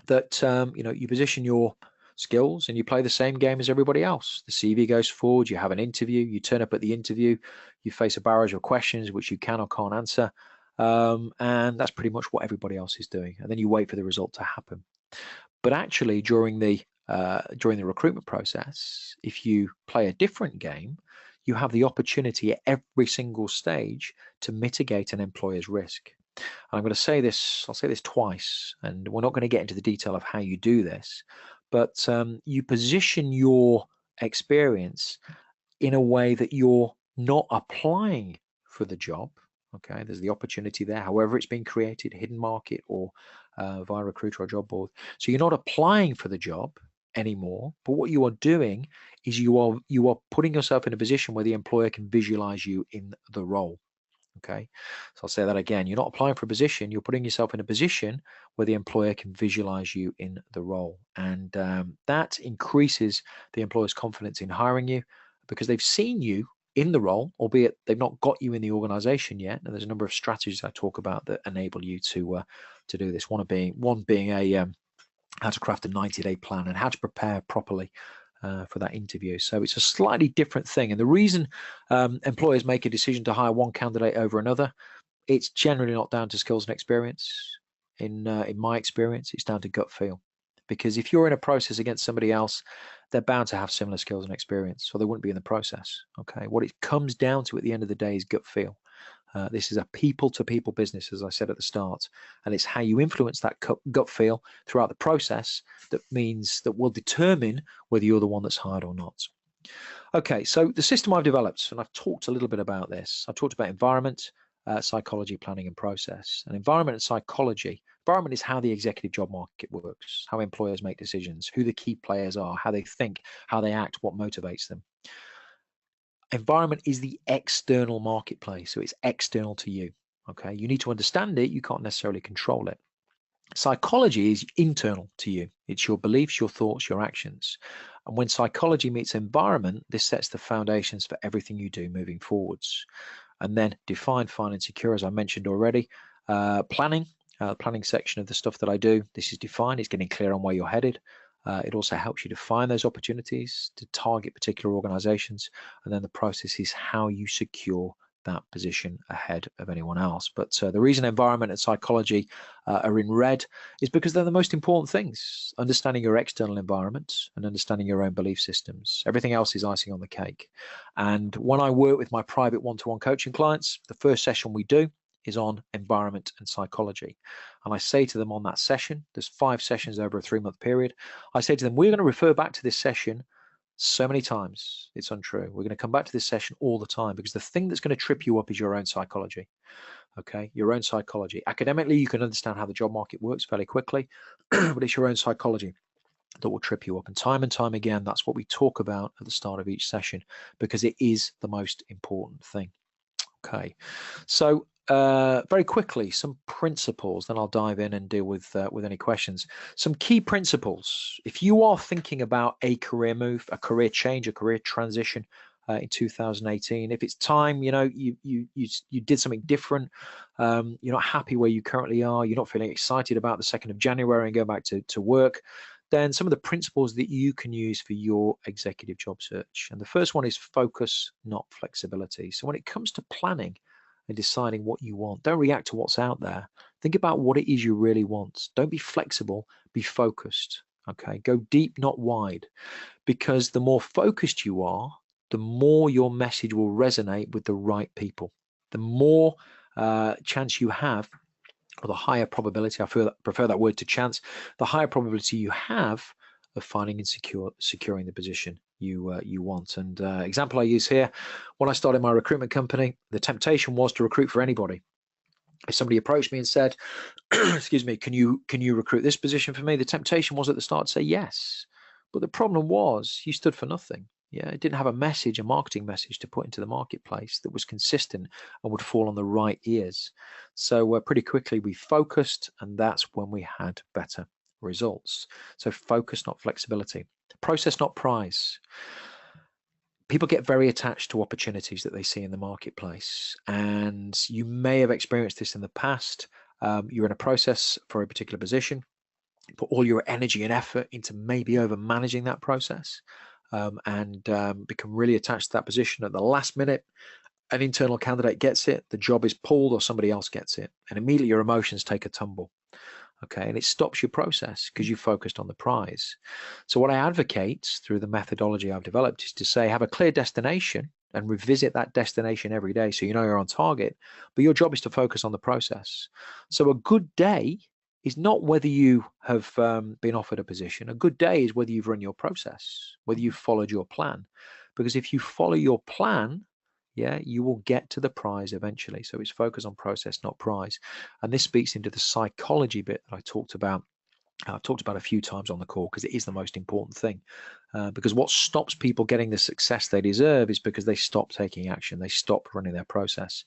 that you position your skills and you play the same game as everybody else. The CV goes forward, you have an interview, you turn up at the interview, you face a barrage of questions which you can or can't answer, and that's pretty much what everybody else is doing. And then you wait for the result to happen. But actually, during the recruitment process, if you play a different game, you have the opportunity at every single stage to mitigate an employer's risk. And I'm going to say this, I'll say this twice, and we're not going to get into the detail of how you do this, but you position your experience in a way that you're not applying for the job. Okay, there's the opportunity there, however it's been created, hidden market or via recruiter or job board. So you're not applying for the job anymore, but what you are doing is you are putting yourself in a position where the employer can visualize you in the role. Okay, so I'll say that again. You're not applying for a position, you're putting yourself in a position where the employer can visualize you in the role. And that increases the employer's confidence in hiring you because they've seen you in the role, albeit they've not got you in the organization yet. And there's a number of strategies I talk about that enable you to do this. One being a how to craft a 90-day plan and how to prepare properly for that interview. So it's a slightly different thing. And the reason employers make a decision to hire one candidate over another, it's generally not down to skills and experience. In my experience, it's down to gut feel. Because if you're in a process against somebody else, they're bound to have similar skills and experience, so they wouldn't be in the process. Okay, what it comes down to at the end of the day is gut feel. This is a people-to-people business, as I said at the start, and it's how you influence that gut feel throughout the process that will determine whether you're the one that's hired or not. Okay, so the system I've developed, and I've talked a little bit about this. I've talked about environment, psychology, planning, and process. And environment and psychology. Environment is how the executive job market works, how employers make decisions, who the key players are, how they think, how they act, what motivates them. Environment is the external marketplace, so it's external to you. Okay, you need to understand it, you can't necessarily control it. Psychology is internal to you. It's your beliefs, your thoughts, your actions. And when psychology meets environment, this sets the foundations for everything you do moving forwards. And then define, find, and secure, as I mentioned already. Planning section of the stuff that I do. This is define, it's getting clear on where you're headed. It also helps you to find those opportunities, to target particular organizations, and then the process is how you secure that position ahead of anyone else. But the reason environment and psychology are in red is because they're the most important things. Understanding your external environment and understanding your own belief systems. Everything else is icing on the cake. And when I work with my private one-to-one coaching clients, the first session we do is on environment and psychology. And I say to them on that session, there's 5 sessions over a 3-month period. I say to them, we're going to refer back to this session so many times it's untrue. We're going to come back to this session all the time, because the thing that's going to trip you up is your own psychology. Okay, your own psychology. Academically, you can understand how the job market works fairly quickly, but it's your own psychology that will trip you up. And time again, that's what we talk about at the start of each session, because it is the most important thing. Okay, so very quickly, some principles, then I'll dive in and deal with any questions. Some key principles. If you are thinking about a career move, a career change, a career transition in 2018, if it's time, you did something different, you're not happy where you currently are, you're not feeling excited about the 2nd of January and go back to work, then some of the principles that you can use for your executive job search. And the first one is focus, not flexibility. So when it comes to planning and deciding what you want, don't react to what's out there. Think about what it is you really want. Don't be flexible, be focused. Okay, go deep, not wide, because the more focused you are, the more your message will resonate with the right people. The more chance you have, or the higher probability, I prefer that word to chance, the higher probability you have of finding and securing the position you want. And example I use here, when I started my recruitment company, the temptation was to recruit for anybody. If somebody approached me and said, excuse me, can you recruit this position for me? The temptation was at the start to say yes. But the problem was you stood for nothing. Yeah, it didn't have a message, a marketing message to put into the marketplace that was consistent and would fall on the right ears. So pretty quickly we focused, and that's when we had better results. So focus, not flexibility. Process, not prize. People get very attached to opportunities that they see in the marketplace, and you may have experienced this in the past. You're in a process for a particular position, put all your energy and effort into maybe over managing that process, and become really attached to that position. At the last minute, an internal candidate gets it, the job is pulled, or somebody else gets it, and immediately your emotions take a tumble. Okay, and it stops your process because you focused on the prize. So what I advocate through the methodology I've developed is to say, have a clear destination and revisit that destination every day so you know you're on target, but your job is to focus on the process. So a good day is not whether you have been offered a position. A good day is whether you've run your process, whether you've followed your plan. Because if you follow your plan, yeah, you will get to the prize eventually. So it's focus on process, not prize. And this speaks into the psychology bit that I talked about. I've talked about a few times on the call, because it is the most important thing. Because what stops people getting the success they deserve is because they stop taking action. They stop running their process.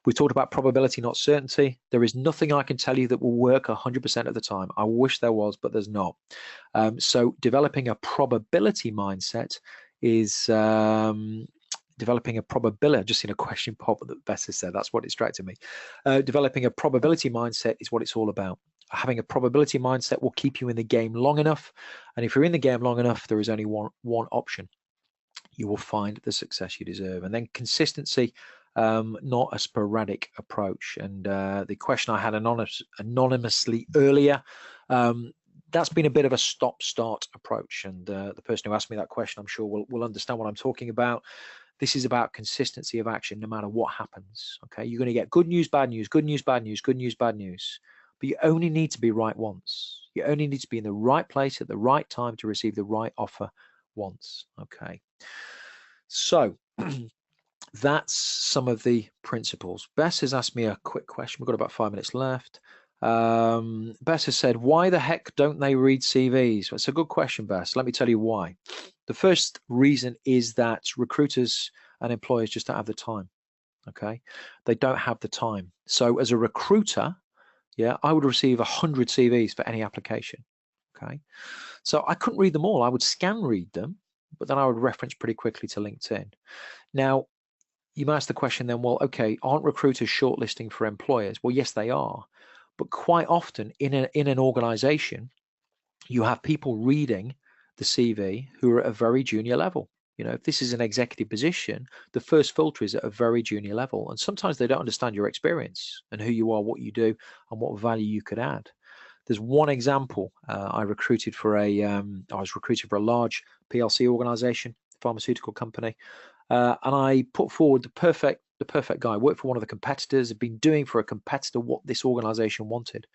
We talked about probability, not certainty. There is nothing I can tell you that will work 100% of the time. I wish there was, but there's not. So developing a probability mindset is developing a probability. I've just seen a question pop that Bessa said. That's what distracted me. Developing a probability mindset is what it's all about. Having a probability mindset will keep you in the game long enough. And if you're in the game long enough, there is only one option. You will find the success you deserve. And then consistency, not a sporadic approach. And the question I had anonymously earlier, that's been a bit of a stop-start approach. And the person who asked me that question, I'm sure will understand what I'm talking about. This is about consistency of action no matter what happens. Okay, you're going to get good news, bad news, good news, bad news, good news, bad news. But you only need to be right once. You only need to be in the right place at the right time to receive the right offer once. Okay, so that's some of the principles. Bess has asked me a quick question. We've got about 5 minutes left. Bess has said, why the heck don't they read CVs? Well, it's a good question, Bess. Let me tell you why. The first reason is that recruiters and employers just don't have the time. Okay, they don't have the time. So as a recruiter, yeah, I would receive 100 CVs for any application. Okay, so I couldn't read them all. I would scan read them, but then I would reference pretty quickly to LinkedIn. Now, you might ask the question then, well, okay, aren't recruiters shortlisting for employers? Well, yes, they are. But quite often in an organization, you have people reading the CV who are at a very junior level. If this is an executive position, the first filter is at a very junior level. And sometimes they don't understand your experience and who you are, what you do, and what value you could add. There's one example. I was recruited for a large PLC organization, pharmaceutical company, and I put forward the perfect guy. Worked for one of the competitors, had been doing for a competitor what this organization wanted.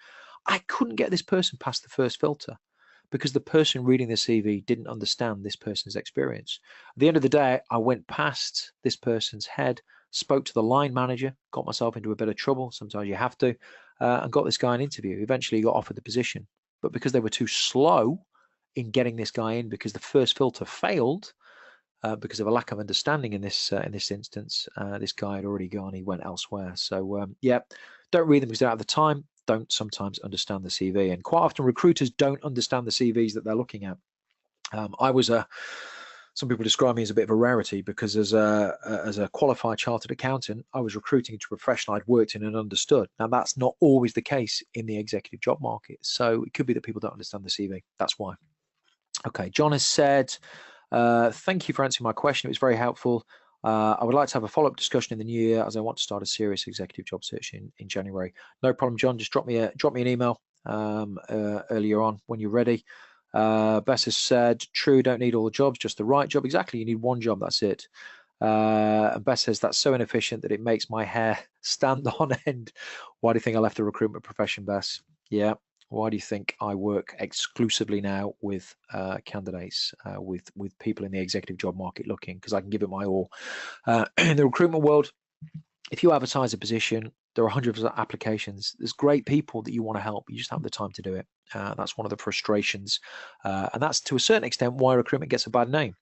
I couldn't get this person past the first filter because the person reading the CV didn't understand this person's experience. At the end of the day, I went past this person's head, spoke to the line manager, got myself into a bit of trouble. Sometimes you have to, and got this guy an interview. Eventually got offered the position. But because they were too slow in getting this guy in, because the first filter failed, because of a lack of understanding in this instance, this guy had already gone. He went elsewhere. So yeah, don't read them because they don't have the time. Don't sometimes understand the CV, and quite often recruiters don't understand the CVs that they're looking at. Some people describe me as a bit of a rarity because as a qualified chartered accountant, I was recruiting to a profession I'd worked in and understood. Now that's not always the case in the executive job market. So it could be that people don't understand the CV. That's why. Okay, John has said, thank you for answering my question. It was very helpful. I would like to have a follow-up discussion in the new year as I want to start a serious executive job search in January. No problem, John. Just drop me an email earlier on when you're ready. Bess has said, true, don't need all the jobs, just the right job. Exactly, you need one job, that's it. And Bess says, that's so inefficient that it makes my hair stand on end. Why do you think I left the recruitment profession, Bess? Yeah. Why do you think I work exclusively now with candidates, with people in the executive job market looking? Because I can give it my all. In the recruitment world, if you advertise a position, there are hundreds of applications. There's great people that you want to help. You just have the time to do it. That's one of the frustrations. And that's to a certain extent why recruitment gets a bad name.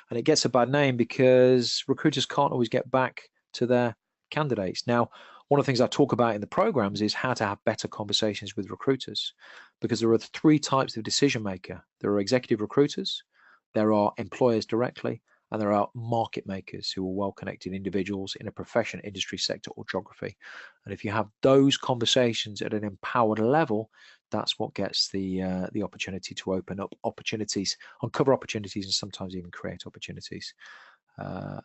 And it gets a bad name because recruiters can't always get back to their candidates. Now, one of the things I talk about in the programs is how to have better conversations with recruiters, because there are three types of decision maker. There are executive recruiters, there are employers directly, and there are market makers who are well-connected individuals in a profession, industry, sector, or geography. And if you have those conversations at an empowered level, that's what gets the opportunity to open up opportunities, uncover opportunities, and sometimes even create opportunities.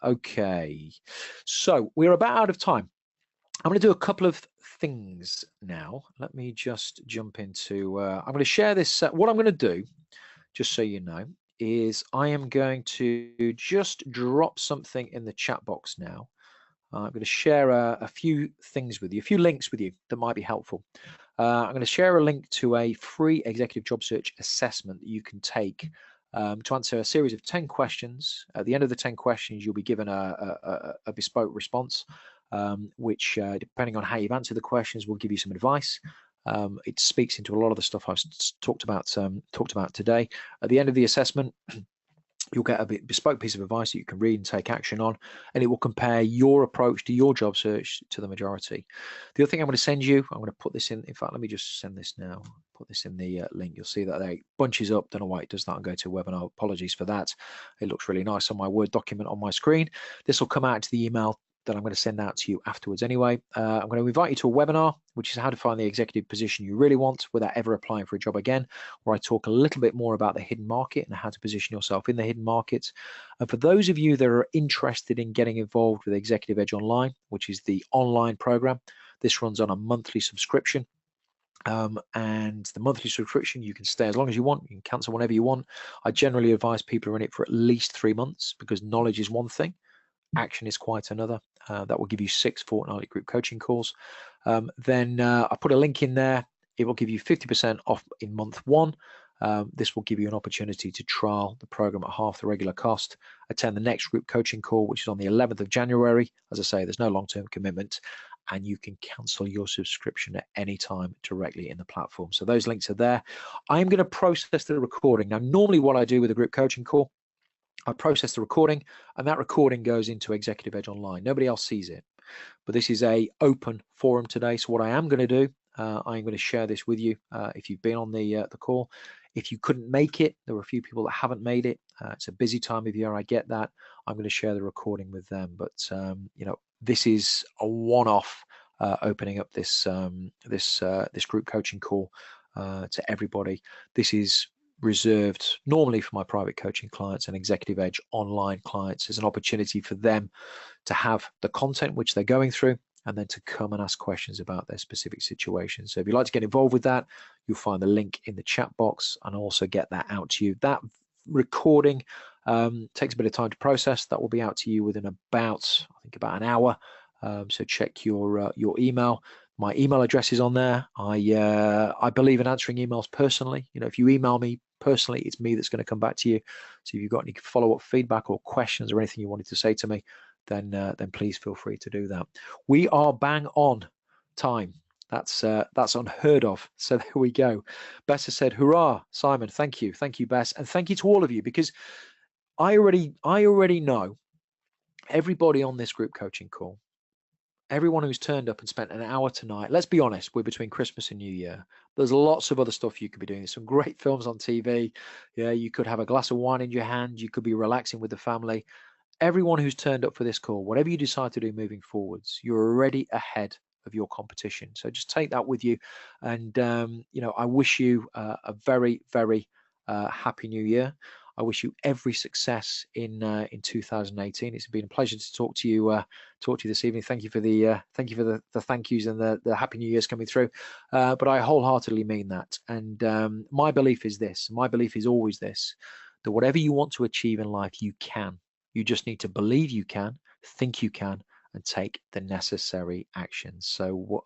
Okay, so we're about out of time. I'm going to do a couple of things now. Let me just jump into, I'm going to share this. What I'm going to do, just so you know, is I am going to just drop something in the chat box now. I'm going to share a few things with you, a few links with you that might be helpful. I'm going to share a link to a free executive job search assessment that you can take to answer a series of 10 questions. At the end of the 10 questions, you'll be given a bespoke response, which, depending on how you've answered the questions, will give you some advice. It speaks into a lot of the stuff I've talked about today. At the end of the assessment, you'll get a bespoke piece of advice that you can read and take action on, and it will compare your approach to your job search to the majority. The other thing I'm going to send you, I'm going to put this in fact, let me just send this now, put this in the link. You'll see that it bunches up. Don't know why it does that and go to webinar. Apologies for that. It looks really nice on my Word document on my screen. This will come out to the email that I'm going to send out to you afterwards anyway. I'm going to invite you to a webinar, which is how to find the executive position you really want without ever applying for a job again, where I talk a little bit more about the hidden market and how to position yourself in the hidden markets. And for those of you that are interested in getting involved with Executive Edge Online, which is the online program, this runs on a monthly subscription. And the monthly subscription, you can stay as long as you want, you can cancel whenever you want. I generally advise people are in it for at least 3 months, because knowledge is one thing, action is quite another. That will give you 6 fortnightly group coaching calls. Then I put a link in there. It will give you 50% off in month 1. This will give you an opportunity to trial the program at half the regular cost. Attend the next group coaching call, which is on the 11th of January. As I say, there's no long-term commitment, and you can cancel your subscription at any time directly in the platform. So those links are there. I'm going to process the recording. Now, normally what I do with a group coaching call, I process the recording, and that recording goes into Executive Edge Online. Nobody else sees it, but this is a open forum today. So what I am going to do, I'm going to share this with you. If you've been on the call, if you couldn't make it, there were a few people that haven't made it. It's a busy time of year. I get that. I'm going to share the recording with them, but this is a one-off opening up this this group coaching call to everybody. This is reserved normally for my private coaching clients and Executive Edge online clients as an opportunity for them to have the content which they're going through and then to come and ask questions about their specific situation. So if you'd like to get involved with that, you'll find the link in the chat box and I'll also get that out to you. That recording takes a bit of time to process. That will be out to you within about, I think, about an hour. So check your email. My email address is on there. I believe in answering emails personally. You know, if you email me personally, it's me that's going to come back to you. So if you've got any follow-up feedback or questions or anything you wanted to say to me, then please feel free to do that. We are bang on time. That's unheard of. So there we go. Bess has said, "Hurrah, Simon! Thank you, Bess, and thank you to all of you, because I already know everybody on this group coaching call, everyone who's turned up and spent an hour tonight. Let's be honest, we're between Christmas and New Year. There's lots of other stuff you could be doing. There's some great films on TV. Yeah, you could have a glass of wine in your hand. You could be relaxing with the family. Everyone who's turned up for this call, whatever you decide to do moving forwards, you're already ahead of your competition. So just take that with you. And, you know, I wish you a very, very happy new year. I wish you every success in 2018. It's been a pleasure to talk to you this evening. Thank you for the thank yous and the happy new year's coming through. But I wholeheartedly mean that. And my belief is this. My belief is always this: that whatever you want to achieve in life, you can. You just need to believe you can, think you can, and take the necessary actions. So what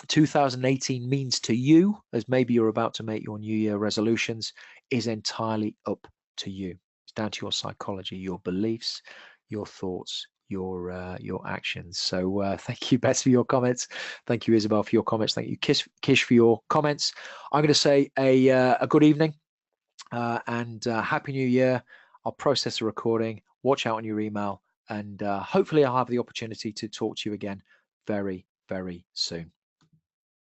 2018 means to you, as maybe you're about to make your New Year resolutions, is entirely up to you. It's down to your psychology, your beliefs, your thoughts, your actions. So thank you, Beth, for your comments. Thank you, Isabel, for your comments. Thank you, Kish, for your comments. I'm going to say a good evening and happy New Year. I'll process the recording. Watch out on your email, and hopefully I'll have the opportunity to talk to you again very, very soon.